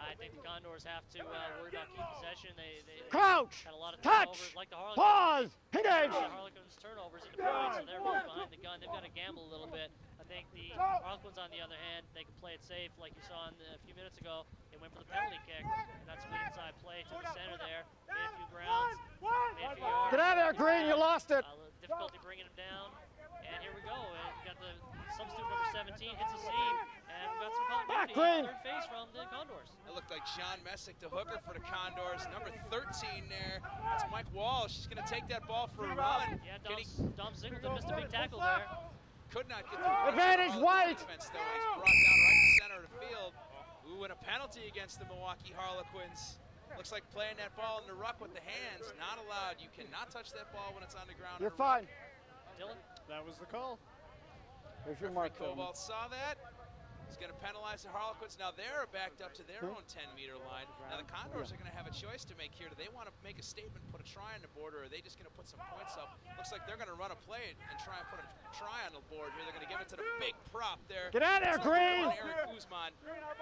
I think the Condors have to worry about keep possession. They Crouch! had a lot of touch! Turnovers, like the Harlequins. Pause! Engage! The Harlequins turnovers into points, so they're really behind the gun. They've got to gamble a little bit. I think the Harlequins, on the other hand, they can play it safe, like you saw a few minutes ago. They went for the penalty kick, and that's a good inside play to the center there. Made a few grounds, made a few yards. Get out of there, Green! You lost it. Difficulty bringing him down. And here we go. We got the substitute number 17 hits a seam, and we've got some continuity. Third face from the Condors. It looked like Sean Messick, the hooker for the Condors. Number 13 there. That's Mike Walsh. He's going to take that ball for a run. Yeah, Dom Singleton missed a big tackle there. Could not get through. Advantage White. Defense, though. He's brought down right in the center of the field. Ooh, and a penalty against the Milwaukee Harlequins. Looks like playing that ball in the ruck with the hands. Not allowed. You cannot touch that ball when it's on the ground. You're fine. Dylan? That was the call. There's your mark. Cobalt saw that. He's going to penalize the Harlequins. Now they're backed up to their own 10-meter line. Now the Condors are going to have a choice to make here. Do they want to make a statement, put a try on the board, or are they just going to put some points up? Looks like they're going to run a play and try and put a try on the board here. They're going to give it to the big prop there. Get out of there, Green!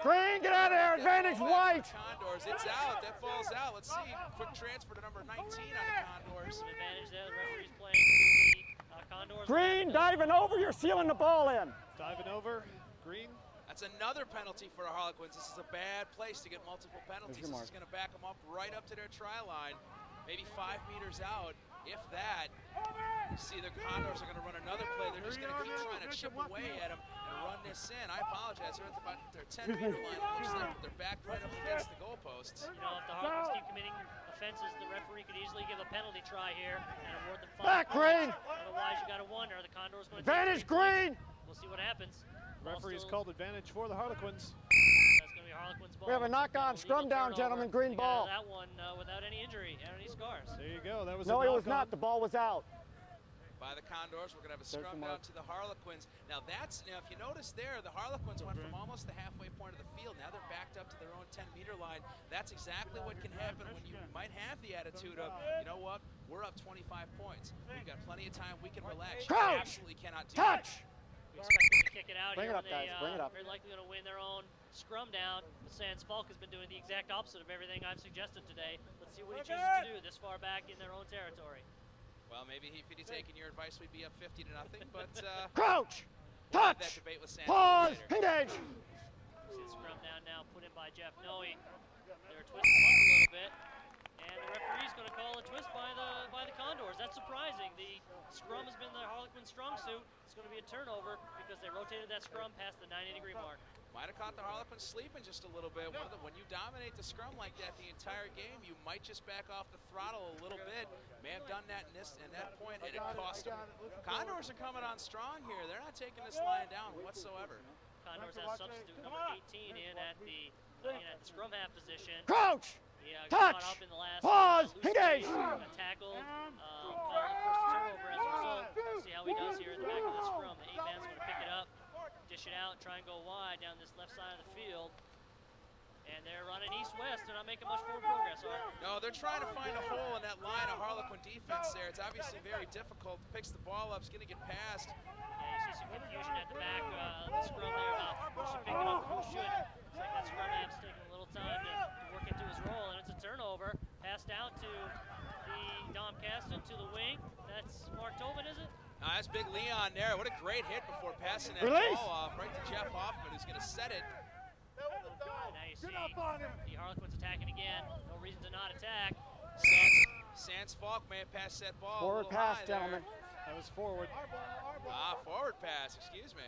Green, get out of there. Advantage white. Condors, it's out. That ball's out. Let's see. Quick transfer to number 19 on the Condors. Advantage there. The referee's playing to the Condors. Green, diving over. You're sealing the ball in. Diving over. Green. That's another penalty for the Harlequins. This is a bad place to get multiple penalties. This is going to back them up right up to their try line, maybe 5 meters out, if that. You see the Condors are going to run another play. They're just going to keep trying to chip away at them and run this in. I apologize. They're at about their 10-meter line. It looks like they're back right up against the goalposts. You know, if the Harlequins keep committing offenses, the referee could easily give a penalty try here and award them 5 back, Green. Otherwise, you got to wonder, are the Condors going to advantage, Green. We'll see what happens. Referee's called advantage for the Harlequins. That's going to be Harlequins ball. We have a knock-on scrum down, gentlemen. Green ball. That one without any injury, any scars. There you go. That was no, it was not. The ball was out. By the Condors, we're going to have a scrum down to the Harlequins. Now if you notice there, the Harlequins went from almost the halfway point of the field. Now they're backed up to their own 10-meter line. That's exactly what can happen when you might have the attitude of, you know what, we're up 25 points. We've got plenty of time. We can relax. You absolutely cannot do that. We expect them to kick it out Bring here. It up, guys. Bring it up. They're likely going to win their own scrum down. But Sans Falk has been doing the exact opposite of everything I've suggested today. Let's see what he chooses to do this far back in their own territory. Well, maybe if he'd taken your advice, we'd be up 50-0. But crouch, touch, that debate with Sans pause, engage. See the scrum down now, put in by Jeff Noe. They're twisting up a little bit. And the referee's going to call a twist by the Condors. That's surprising. The scrum has been the Harlequin strong suit. It's going to be a turnover because they rotated that scrum past the 90-degree mark. Might have caught the Harlequins sleeping just a little bit. When you dominate the scrum like that the entire game, you might just back off the throttle a little bit. May have done that in that point, and it cost them. Condors are coming on strong here. They're not taking this line down whatsoever. Condors has substitute number 18 in at the scrum half position. Crouch! Touch! Caught up in the last, pause! Engage! Tackle. Call the first turnover as a result. See how he does here in the back of the scrum. The 8-man's going to pick it up, dish it out, try and go wide down this left side of the field. And they're running east-west. They're not making much forward progress, Art. No, they're trying to find a hole in that line of Harlequin defense there. It's obviously very difficult. Picks the ball up, it's going to get past. Yeah, you see some confusion at the back of the scrum there about who should pick it up and who shouldn't. It's like that scrum half's taking a little time to work into his role, and it's a turnover. Passed out to the Dom Caston to the wing. That's Mark Tobin, is it? That's Big Leon there. What a great hit before passing that ball off right to Jeff Hoffman, who's going to set it. Now you see the Harlequins attacking again. No reason to not attack. Sans Falk may have passed that ball. Forward pass, gentlemen. That was forward. Forward pass, excuse me.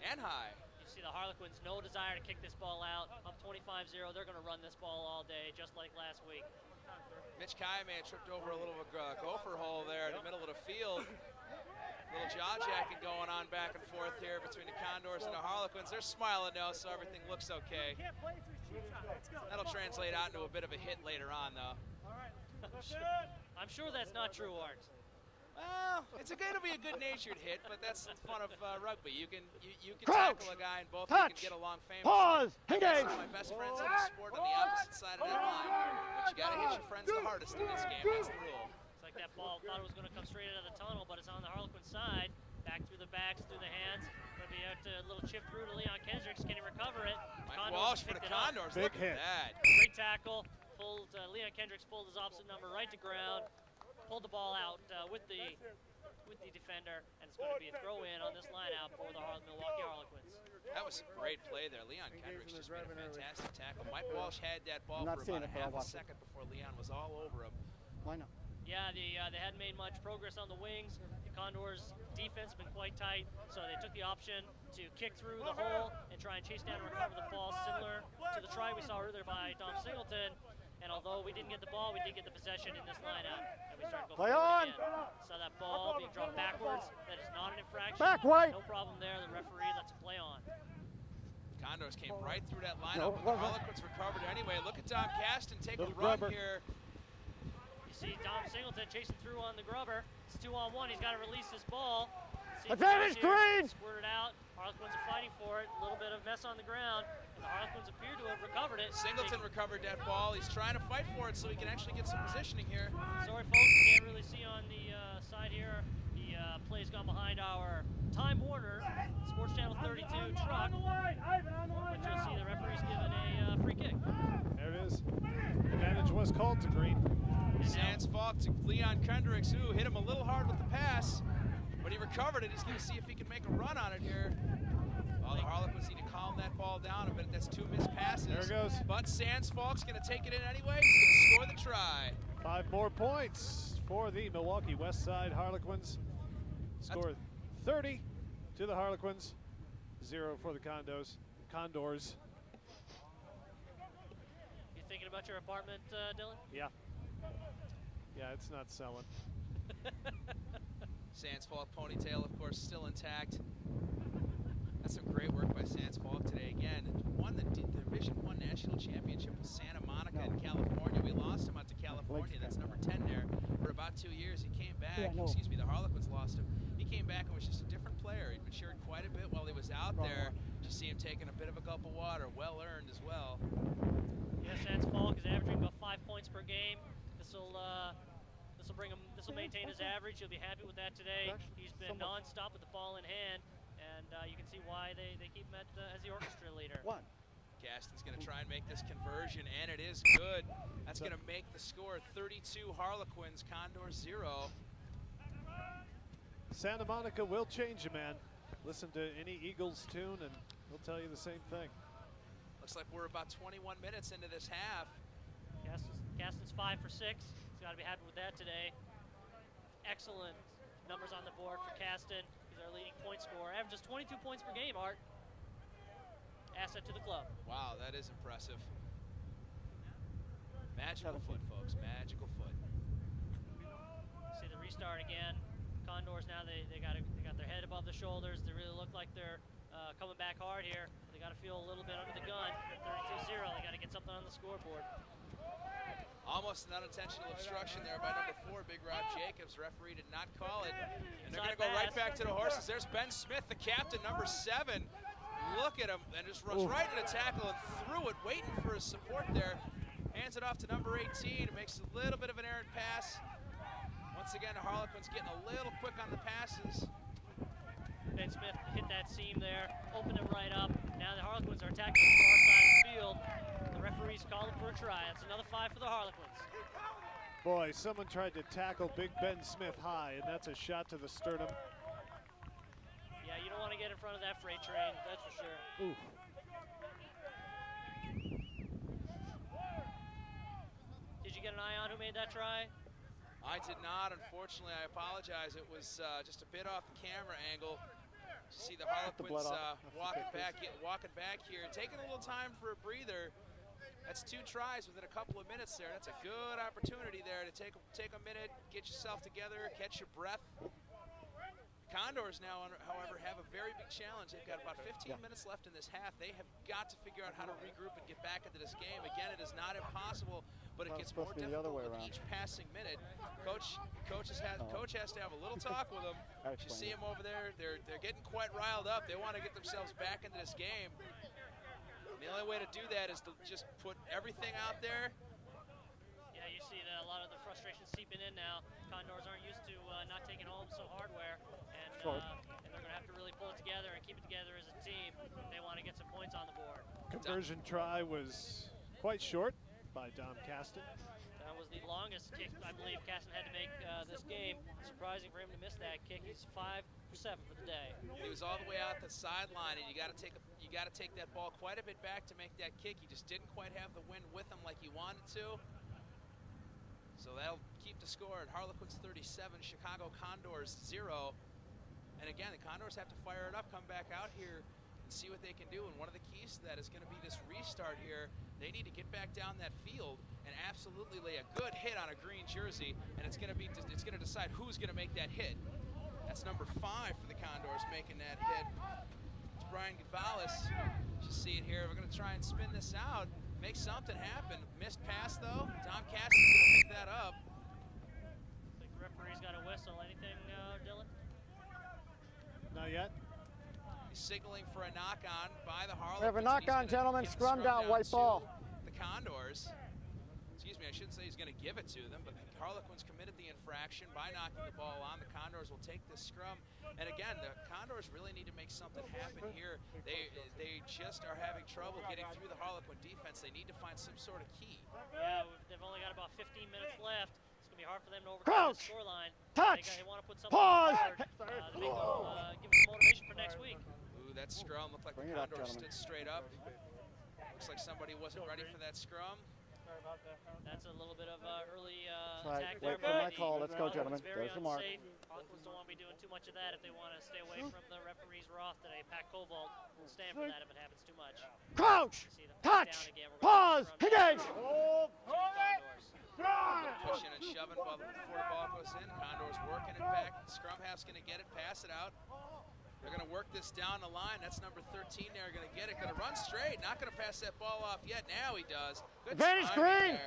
And high. You see the Harlequins, no desire to kick this ball out. Up 25-0, they're going to run this ball all day, just like last week. Mitch Kai may have tripped over a little gopher hole there in the middle of the field. Little jaw jacking going on back and forth here between the Condors and the Harlequins. They're smiling now, so everything looks okay. That'll translate out into a bit of a hit later on, though. I'm sure that's not true, Art. Well, it's going to be a good-natured hit, but that's the fun of rugby. You can tackle a guy and both of you can get along famously. Pause! Engage! Some of my best friends in the sport on the opposite side of that line. But you got to hit your friends the hardest in this game. That's the rule. That ball thought it was going to come straight out of the tunnel, but it's on the Harlequin side. Back through the backs, through the hands. Going to be out to a little chip through to Leon Kendricks. Can he recover it? Mike Walsh for the Condors. Big hit. That. Great tackle. Pulled Leon Kendricks pulled his opposite number right to ground. Pulled the ball out with the defender, and it's going to be a throw in on this line out for the Milwaukee Harlequins. That was a great play there. Leon Kendricks just made a fantastic tackle. Mike Walsh had that ball for about a half a second before Leon was all over him. Why not? Yeah, they hadn't made much progress on the wings. The Condors' defense has been quite tight, so they took the option to kick through the hole and try and chase down and recover the ball, similar to the try we saw earlier by Dom Singleton. And although we didn't get the ball, we did get the possession in this lineup. And we started to go forward again. Saw that ball being dropped backwards. That is not an infraction. Back white. No problem there. The referee lets it play on. Condors came right through that lineup. The Harlequins recovered anyway. Look at Dom Caston take a run here. See Dom Singleton chasing through on the grubber. It's 2-on-1. He's got to release his ball. Advantage Green! Squirted out. for it. A little bit of mess on the ground. And the Harlequins appear to have recovered it. Singleton recovered that ball. He's trying to fight for it so he can actually get some positioning here. Sorry, folks, you can't really see on the side here. The play's gone behind our Time Warner Sports Channel 32 truck. But you'll see the referee's given a free kick. There it is. Advantage was called to Green. Sands Falk to Leon Kendricks, who hit him a little hard with the pass, but he recovered it. He's going to see if he can make a run on it here. Oh, the Harlequins need to calm that ball down a bit. That's 2 missed passes. There it goes. But Sands Falk's going to take it in anyway. He's going to score the try. 5 more points for the Milwaukee West Side Harlequins. Score 30 to the Harlequins, 0 for the Condors. You thinking about your apartment, Dylan? Yeah. Yeah, it's not selling. Sands Falk ponytail, of course, still intact. That's some great work by Sands Falk today. Again, won the Division I National Championship with Santa Monica in California. We lost him out to California. That's number 10 there. For about 2 years, he came back. Excuse me, the Harlequins lost him. He came back and was just a different player. He'd matured quite a bit while he was out there. Just see him taking a bit of a gulp of water. Well earned as well. Yeah, Sands Falk is averaging about 5 points per game. This'll maintain his average. He'll be happy with that today. He's been non-stop with the ball in hand, and you can see why they keep him as the orchestra leader. Gaston's going to try and make this conversion, and it is good. That's going to make the score 32 Harlequins, Condors 0. Santa Monica will change you, man. Listen to any Eagles tune, and he'll tell you the same thing. Looks like we're about 21 minutes into this half. Gaston's 5 for 6. He's got to be happy with that today. Excellent numbers on the board for Caston. He's our leading point scorer. Averages 22 points per game, Art. Asset to the club. Wow, that is impressive. Magical foot, folks. Magical foot. See the restart again. Condors now they got their head above the shoulders. They really look like they're coming back hard here. They got to feel a little bit under the gun. 32-0. They got to get something on the scoreboard. Almost an unintentional obstruction there by number 4, Big Rob Jacobs. Referee did not call it. And they're going to go right back to the horses. There's Ben Smith, the captain, number 7. Look at him, and just runs right into the tackle and threw it, waiting for his support there. Hands it off to number 18. It makes a little bit of an errant pass. Once again, the Harlequins getting a little quick on the passes. Ben Smith hit that seam there, opened it right up. Now the Harlequins are attacking the far side of the field. The referee's calling for a try. That's another 5 for the Harlequins. Boy, someone tried to tackle Big Ben Smith high, and that's a shot to the sternum. Yeah, you don't want to get in front of that freight train, that's for sure. Oof. Did you get an eye on who made that try? I did not, unfortunately. I apologize. It was just a bit off the camera angle. You see the Harlequins walking back here, taking a little time for a breather. That's 2 tries within a couple of minutes there. That's a good opportunity there to take a minute, get yourself together, catch your breath. Condors now, however, have a very big challenge. They've got about 15 minutes left in this half. They have got to figure out how to regroup and get back into this game. Again, it is not impossible, but it gets more difficult with each passing minute. Coach has to have a little talk with them. You see them over there. They're getting quite riled up. They want to get themselves back into this game. The only way to do that is to just put everything out there. Yeah, you see a lot of the frustration seeping in now. Condors aren't used to not taking home some hardware, and they're going to have to really pull it together and keep it together as a team if they want to get some points on the board. Conversion try was quite short by Dom Caston. That was the longest kick I believe Caston had to make this game. Surprising for him to miss that kick. He's 5 for 7 for the day. He was all the way out the sideline, and you got to take that ball quite a bit back to make that kick. He just didn't quite have the wind with him like he wanted to. So that'll keep the score at Harlequins 37, Chicago Condors 0. And again, the Condors have to fire it up, come back out here, and see what they can do. And one of the keys to that is going to be this restart here. They need to get back down that field and absolutely lay a good hit on a green jersey, and it's going to decide who's going to make that hit. That's number 5 for the Condors making that hit. It's Brian Gonzalez. Just see it here. We're going to try and spin this out. Make something happen. Missed pass, though. Tom Caston's going to pick that up. I think the referee's got a whistle. Anything, Dylan? Not yet. He signaling for a knock-on by the Harlequins. We have a knock-on, gentlemen. Scrum down, white ball. The Condors. Excuse me, I shouldn't say he's going to give it to them, but the Harlequins committed the infraction by knocking the ball on. The Condors will take this scrum. And again, the Condors really need to make something happen here. They just are having trouble getting through the Harlequin defense. They need to find some sort of key. Yeah, they've only got about 15 minutes left. It's going to be hard for them to overcome the scoreline. Touch! They want to put something Pause! forward, to make them, give them motivation for next week. Ooh, that scrum looked like the Condors stood straight up. Looks like somebody wasn't ready for that scrum. That's a little bit of early right, attack wait there. for my call. Let's go, gentlemen. There's the mark. Harlequins don't want to be doing too much of that if they want to stay away from the referee's wrath today. Pat Cobalt will stand for that if it happens too much. Crouch! Touch! Pause! Engage! Pushing and shoving before the ball goes in. Condors working it back. Scrum half's going to get it, pass it out. They're going to work this down the line. That's number 13 there. Going to get it. Going to run straight. Not going to pass that ball off yet. Now he does. Good advantage green.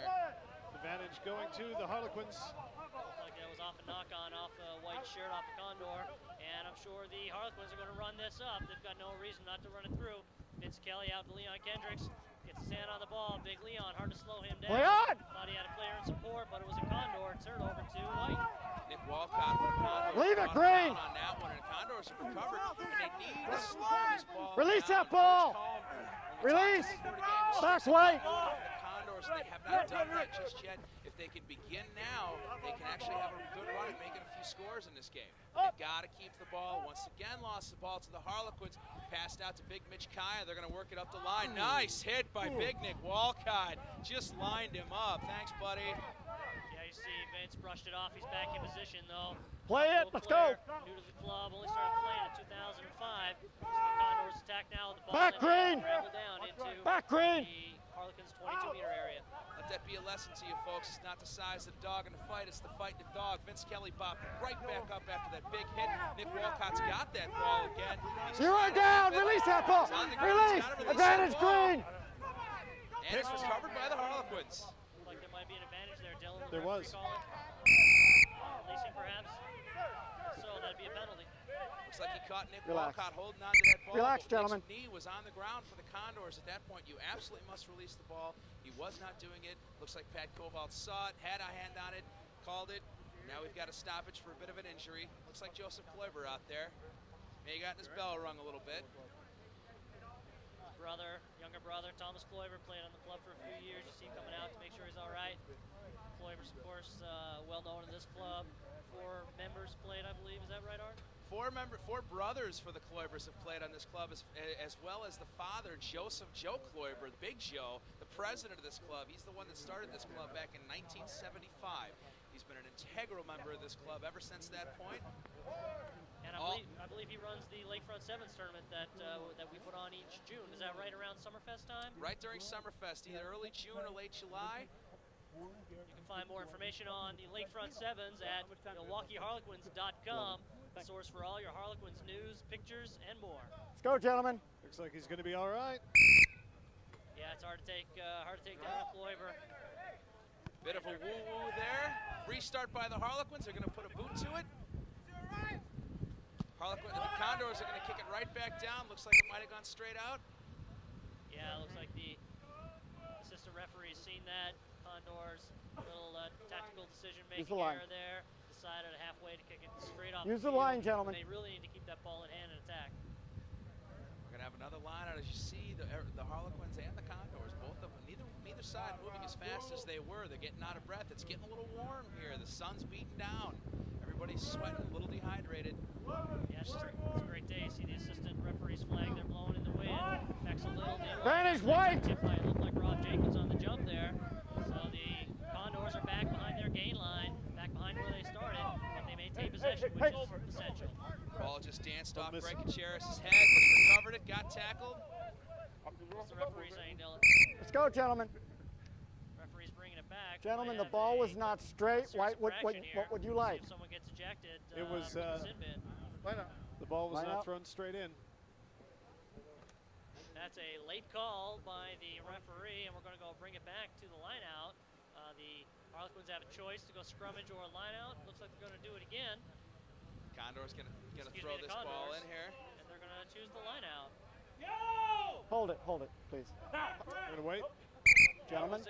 Advantage going to the Harlequins. Looks like that was off a knock-on off the white shirt off the Condor. And I'm sure the Harlequins are going to run this up. They've got no reason not to run it through. Vince Kelly out to Leon Kendricks. Gets his hand on the ball. Big Leon, hard to slow him down. Leon! Thought he had a player in support, but it was a Condor. Turnover to White. Nick Walcott for the Condors. Leave it, Green! On that one, and Condors have recovered, and they need to slow this ball Release down. that ball! Release! Back White! The Condors, they have not done that just yet. If they can begin now, they can actually have a good run at making a few scores in this game. They've got to keep the ball. Once again, lost the ball to the Harlequins. Passed out to Big Mitch Kaya. They're going to work it up the line. Nice hit by Big Nick Walcott. Just lined him up. Thanks, buddy. Yeah, you see Vince brushed it off. He's back in position, though. Play it. Let's go. New to the club. Only started playing in 2005. So the Condors attack now with the ball. Back Green. Down into Back Green. The Harlequins 22-meter area. Let that be a lesson to you folks. It's not the size of the dog in the fight, it's the fight in the dog. Vince Kelly popped right back up after that big hit. Nick Walcott's got that ball again. You're down. Release that ball. Release. Advantage Green. And it's recovered by the Harlequins. Like there might be an advantage there, Dylan. There was. Releasing perhaps. So that'd be a penalty. Looks like he caught Nick Walcott holding on to that ball. Relax, gentlemen. Nick's knee was on the ground for the Condors at that point. You absolutely must release the ball. He was not doing it. Looks like Pat Cobalt saw it, had a hand on it, called it. Now we've got a stoppage for a bit of an injury. Looks like Joseph Kloiber out there. May have gotten his bell rung a little bit. Brother, younger brother, Thomas Kloiber, played on the club for a few years. You see him coming out to make sure he's all right. Kloiber's, of course, well known in this club. 4 members played, I believe. Is that right, Art? 4 brothers for the Kloibers have played on this club, as well as the father, Joseph Joe Kloiber, Big Joe, the president of this club. He's the one that started this club back in 1975. He's been an integral member of this club ever since that point. And I believe he runs the Lakefront Sevens tournament that we put on each June. Is that right around Summerfest time? Right during Summerfest, either early June or late July. You can find more information on the Lakefront Sevens at MilwaukeeHarlequins.com. Source for all your Harlequins news, pictures, and more. Let's go, gentlemen. Looks like he's going to be all right. Yeah, it's hard to take down a Kloiber. Bit of a woo-woo there. Restart by the Harlequins. They're going to put a boot to it. The Condors are going to kick it right back down. Looks like it might have gone straight out. Yeah, it looks like the assistant referee's seen that. Condors, little tactical decision-making error there. Decided halfway to kick it straight off. Use the line, gentlemen. They really need to keep that ball in hand and attack. We're gonna have another line out, as you see the Harlequins and the Condors, both of them, neither side moving as fast as they were. They're getting out of breath. It's getting a little warm here. The sun's beating down. Everybody's sweating, a little dehydrated. Yeah, it's a great day. See the assistant referee's flag. They're blowing in the wind. Affects a little. Advantage White. It might look like Rob Jenkins on the jump there. So the Condors are back behind their gain line. Behind where they started, but they maintain possession, which is essential. Ball just danced off Breakacharis' head, but he recovered it, got tackled. What's the referee saying, Dylan? Let's go, gentlemen. Referee's bringing it back. Gentlemen, the ball was not straight. White, what would you like? If someone gets ejected, it was the ball was not thrown straight in. That's a late call by the referee, and we're going to go bring it back to the line out. The Harlequins have a choice to go scrummage or line out. Looks like they're going to do it again. Condors going to throw this ball in here. And they're going to choose the line out. Hold it, please. We're gonna wait. Gentlemen,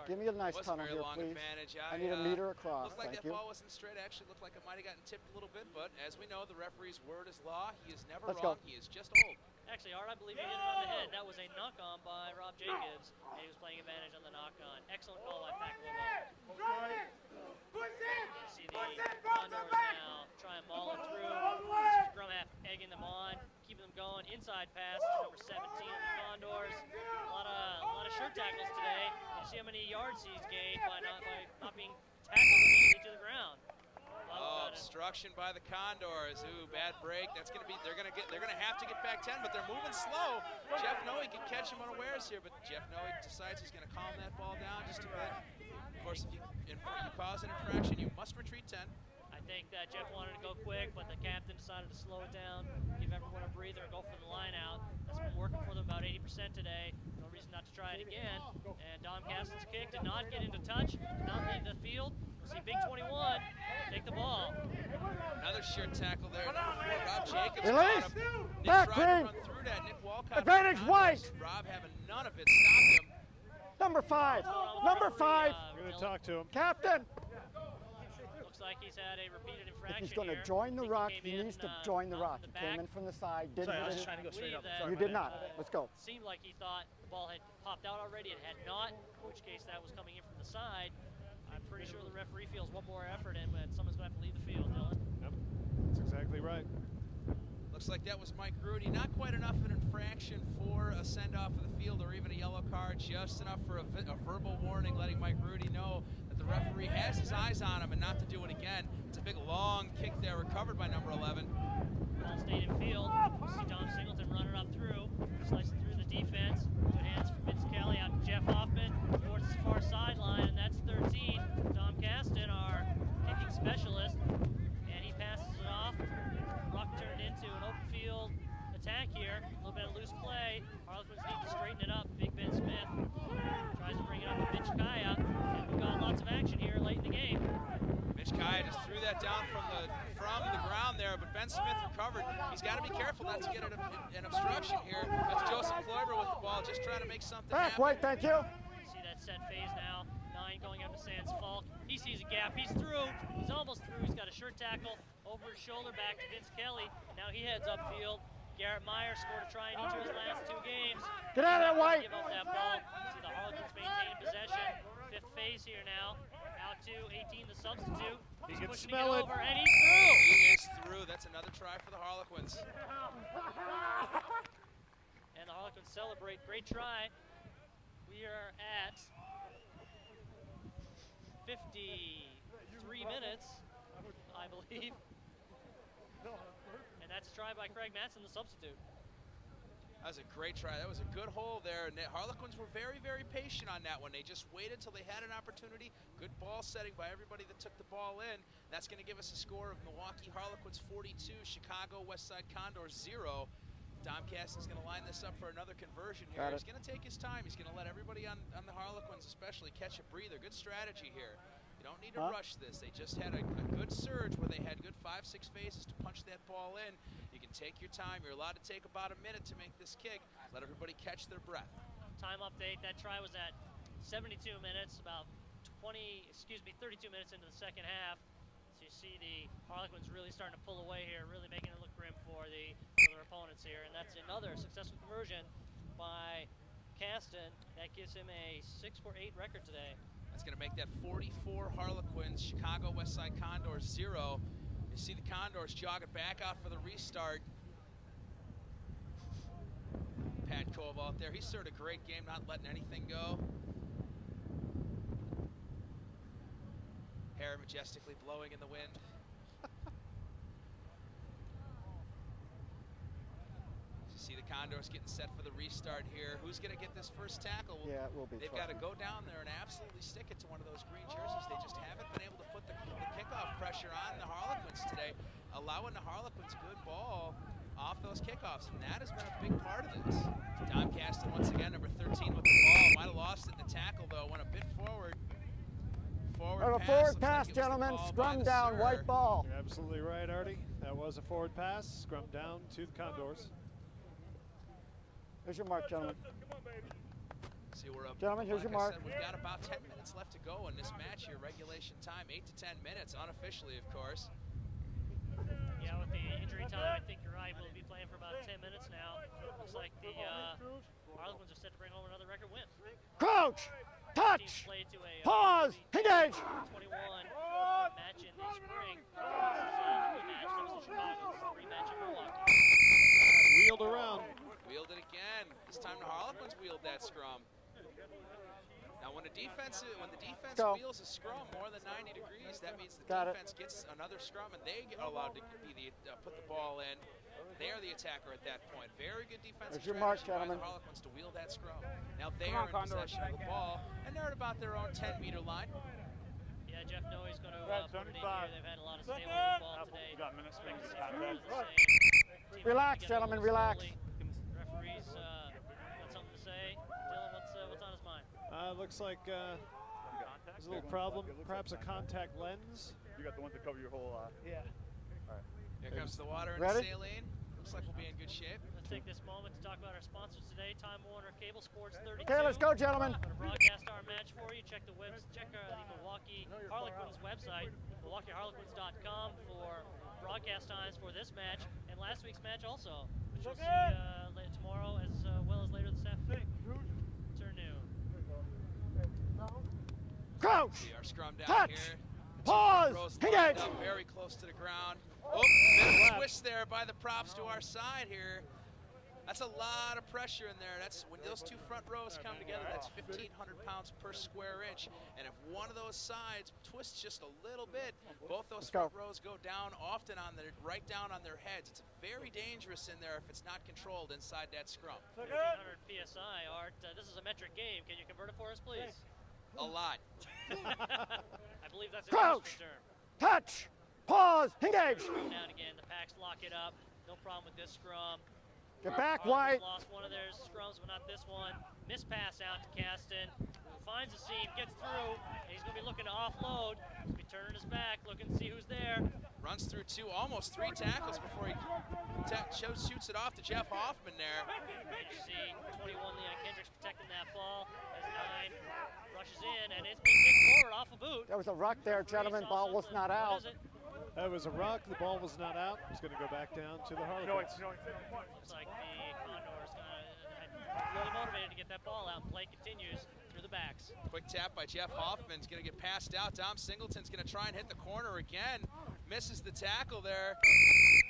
give me a nice tunnel here, please. I need a meter across. Looked like Thank that you. ball wasn't straight. Actually, looked like it might have gotten tipped a little bit, but as we know, the referee's word is law. He is never wrong. He is just old. Actually, Art, I believe you hit it on the head. That was a knock-on by Rob Jacobs, and he was playing advantage on the knock-on. Excellent call by Pat Quavo. You see the Condors now try and maul it through. Grumhaf egging them on, keeping them going. Inside pass to number 17 of the Condors. A lot of shirt tackles today. You see how many yards he's gained by not being tackled immediately to the ground. Oh, obstruction by the Condors. Ooh, bad break. That's gonna be. They're gonna have to get back 10, but they're moving slow. Jeff Noe can catch him unawares here, but Jeff Noe decides he's gonna calm that ball down just a bit. Of course, if you cause an infraction, you must retreat 10. I think that Jeff wanted to go quick, but the captain decided to slow it down, give everyone a breather, and go for the line out. That's been working for them about 80% today. No reason not to try it again. And Dom Caston's kick did not get into touch, did not leave the field. We'll see Big 21 take the ball. Another sheer tackle there. Number 4, Rob Jacobs. Release! Nick Back, tried to run through that. Nick Walcott. Advantage white! Rob having none of it. Stopped him. Number 5. Number 5. We're going to talk to him. Captain. Looks like he's had a repeated infraction. If he's going to join the rock, he needs to join the rock. He came in from the side. Didn't Sorry, I was trying to go straight up. Sorry, you did not. Let's go. Seemed like he thought the ball had popped out already. It had not, in which case that was coming in from the side. I'm pretty sure the referee feels one more effort in, but someone's going to have to leave the field, Dylan. Yep, that's exactly right. Looks like that was Mike Rudy. Not quite enough of an infraction for a send-off of the field or even a yellow card. Just enough for a verbal warning, letting Mike Rudy know that the referee has his eyes on him and not to do it again. It's a big long kick there, recovered by number 11. Ball stayed in field. You see Tom Singleton run it up through, slicing through the defense. Good hands from Vince Kelly out to Jeff Hoffman towards the far sideline, and that's 13. Dom Caston, our kicking specialist, and he passes it off. Ruck turned into an open field attack here. A little bit of loose play. Harlequins need to straighten it up. Big Ben Smith tries to bring it up to Mitch Kaya, and we've got lots of action here late in the game. Mitch Kaya just threw that down from the ground there, but Ben Smith recovered. He's got to be careful not to get an obstruction here. That's Joseph Kloiber with the ball, just trying to make something happen. Wait, thank you. See that set phase now. 9 going up to Sands Falk. He sees a gap. He's through. He's almost through. He's got a shirt tackle over his shoulder back to Vince Kelly. Now he heads upfield. Garrett Meyer scored a try in each of his last 2 games. Get out of there, White. Give up that ball. See the Harlequins maintaining possession. 5th phase here now. Out to 18, the substitute. He can pushing smell it. Over, and he's through. He is through. That's another try for the Harlequins. And the Harlequins celebrate. Great try. We are at 53 minutes, I believe. And that's a try by Craig Matson, the substitute. That was a great try. That was a good hole there. And the Harlequins were very, very patient on that one. They just waited till they had an opportunity. Good ball setting by everybody that took the ball in. That's going to give us a score of Milwaukee Harlequins 42, Chicago Westside Condors 0. Dom Caston's going to line this up for another conversion here. He's going to take his time. He's going to let everybody on the Harlequins especially catch a breather. Good strategy here. You don't need to rush this. They just had a good surge where they had good 5-6 phases to punch that ball in. You can take your time. You're allowed to take about a minute to make this kick. Let everybody catch their breath. Time update. That try was at 72 minutes, about 32 minutes into the second half. So you see the Harlequins really starting to pull away here, really making it look grim for their opponents here. And that's another successful conversion by Caston. That gives him a 6-for-8 record today. That's going to make that 44 Harlequins, Chicago Westside Condors 0. You see the Condors jogging back out for the restart. Pat Cove out there. He's served a great game, not letting anything go. Hair majestically blowing in the wind. You see the Condors getting set for the restart here. Who's going to get this first tackle? Yeah, it will be. They've got to go down there and absolutely stick it to one of those green jerseys. They just haven't been able to put the kickoff pressure on the Harlequins today, allowing the Harlequins good ball off those kickoffs, and that has been a big part of this. Dom Caston once again, number 13 with the ball. Might have lost it in the tackle though. Went a bit forward. Forward pass, gentlemen. Scrum down, white ball. You're absolutely right, Artie. That was a forward pass. Scrum down to the Condors. Here's your mark, gentlemen. See, we're up. Gentlemen, here's your mark. We've got about 10 minutes left to go in this match here. Regulation time, 8 to 10 minutes, unofficially, of course. Yeah, with the injury time, I think you're right. We'll be playing for about 10 minutes now. Looks like the Harlequins are set to bring home another record win. Crouch! Touch! Pause! Engage! 21 match in the spring. This is a rematch. That was in Chicago. Rematch in Milwaukee. Wheeled around. Wheeled it again. This time the Harlequins wheeled that scrum. Now, when the defense wheels a scrum more than 90 degrees, that means the defense gets another scrum and they get allowed to be put the ball in. They are the attacker at that point. Very good defensive strategy by the Harlequins to wheel that scrum. Now they are in possession of the ball, and they're at about their own 10-meter line. Yeah, Jeff Noe's going to put it in here. They've had a lot of stable with the ball today. Relax, gentlemen, relax. Referees got something to say. Dylan, what's on his mind? Looks like there's a little problem, perhaps a contact lens. You got the one to cover your whole yeah. All right. Here comes the water and the saline. Looks like we'll be in good shape. Let's take this moment to talk about our sponsors today, Time Warner Cable Sports 32. Okay, let's go, gentlemen. We're going to broadcast our match for you. Check the Milwaukee Harlequins website, MilwaukeeHarlequins.com for broadcast times for this match and last week's match also, which you'll see tomorrow as well as later this afternoon. Crouch! See our scrum down touch! Here. Pause! Engage! Up very close to the ground. Oh, bit of a twist there by the props to our side here. That's a lot of pressure in there. That's when those two front rows come together, that's 1,500 pounds per square inch. And if one of those sides twists just a little bit, both those front rows go down often on their, right down on their heads. It's very dangerous in there if it's not controlled inside that scrum. 1,500 PSI, Art. This is a metric game. Can you convert it for us, please? A lot. I believe that's an industry term. Touch! Pause! Engage! Down again. The Packs lock it up. No problem with this scrum. Get back, White. Lost one of their scrums, but not this one. Miss pass out to Caston. Finds a seam, gets through. And he's going to be looking to offload. He'll be turning his back, looking to see who's there. Runs through almost three tackles before he shoots it off to Jeff Hoffman there. You see 21 Leon Kendricks protecting that ball as 9 rushes in, and it's being kicked forward off a boot. There was a ruck there, gentlemen. Ball was not out. That was a ruck. The ball was not out. It's going to go back down to the Harlequins. Looks like the Condors really motivated to get that ball out. Play continues through the backs. Quick tap by Jeff Hoffman. Is going to get passed out. Dom Singleton's going to try and hit the corner again. Misses the tackle there.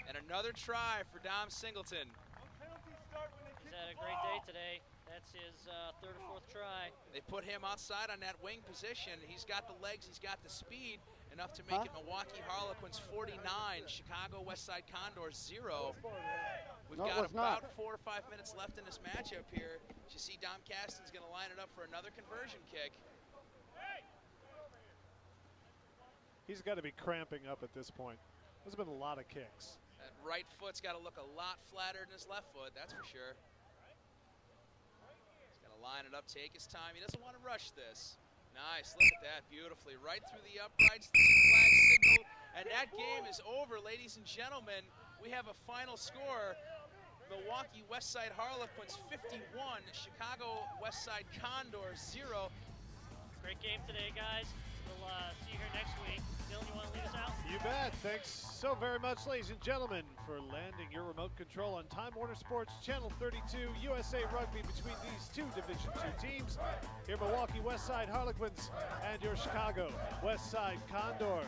And another try for Dom Singleton. He's had a great day today. That's his third or fourth try. They put him outside on that wing position. He's got the legs, he's got the speed, enough to make it Milwaukee Harlequins 49, Chicago Westside Condors 0. We've got about 4 or 5 minutes left in this matchup here. You see Dom Caston's going to line it up for another conversion kick. He's got to be cramping up at this point. There's been a lot of kicks. That right foot's got to look a lot flatter than his left foot, that's for sure. Line it up, take his time. He doesn't want to rush this. Nice, look at that, beautifully. Right through the uprights, the flag signal, and that game is over, ladies and gentlemen. We have a final score. Milwaukee Westside Harlequins 51, Chicago Westside Condors 0. Great game today, guys. We'll see you here next week. Dylan, you want to lead us out? You bet. Thanks so very much, ladies and gentlemen, for landing your remote control on Time Warner Sports Channel 32, USA Rugby between these two Division II teams, your Milwaukee Westside Harlequins and your Chicago Westside Condors.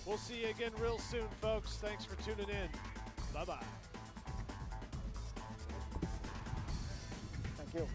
We'll see you again real soon, folks. Thanks for tuning in. Bye-bye. Thank you.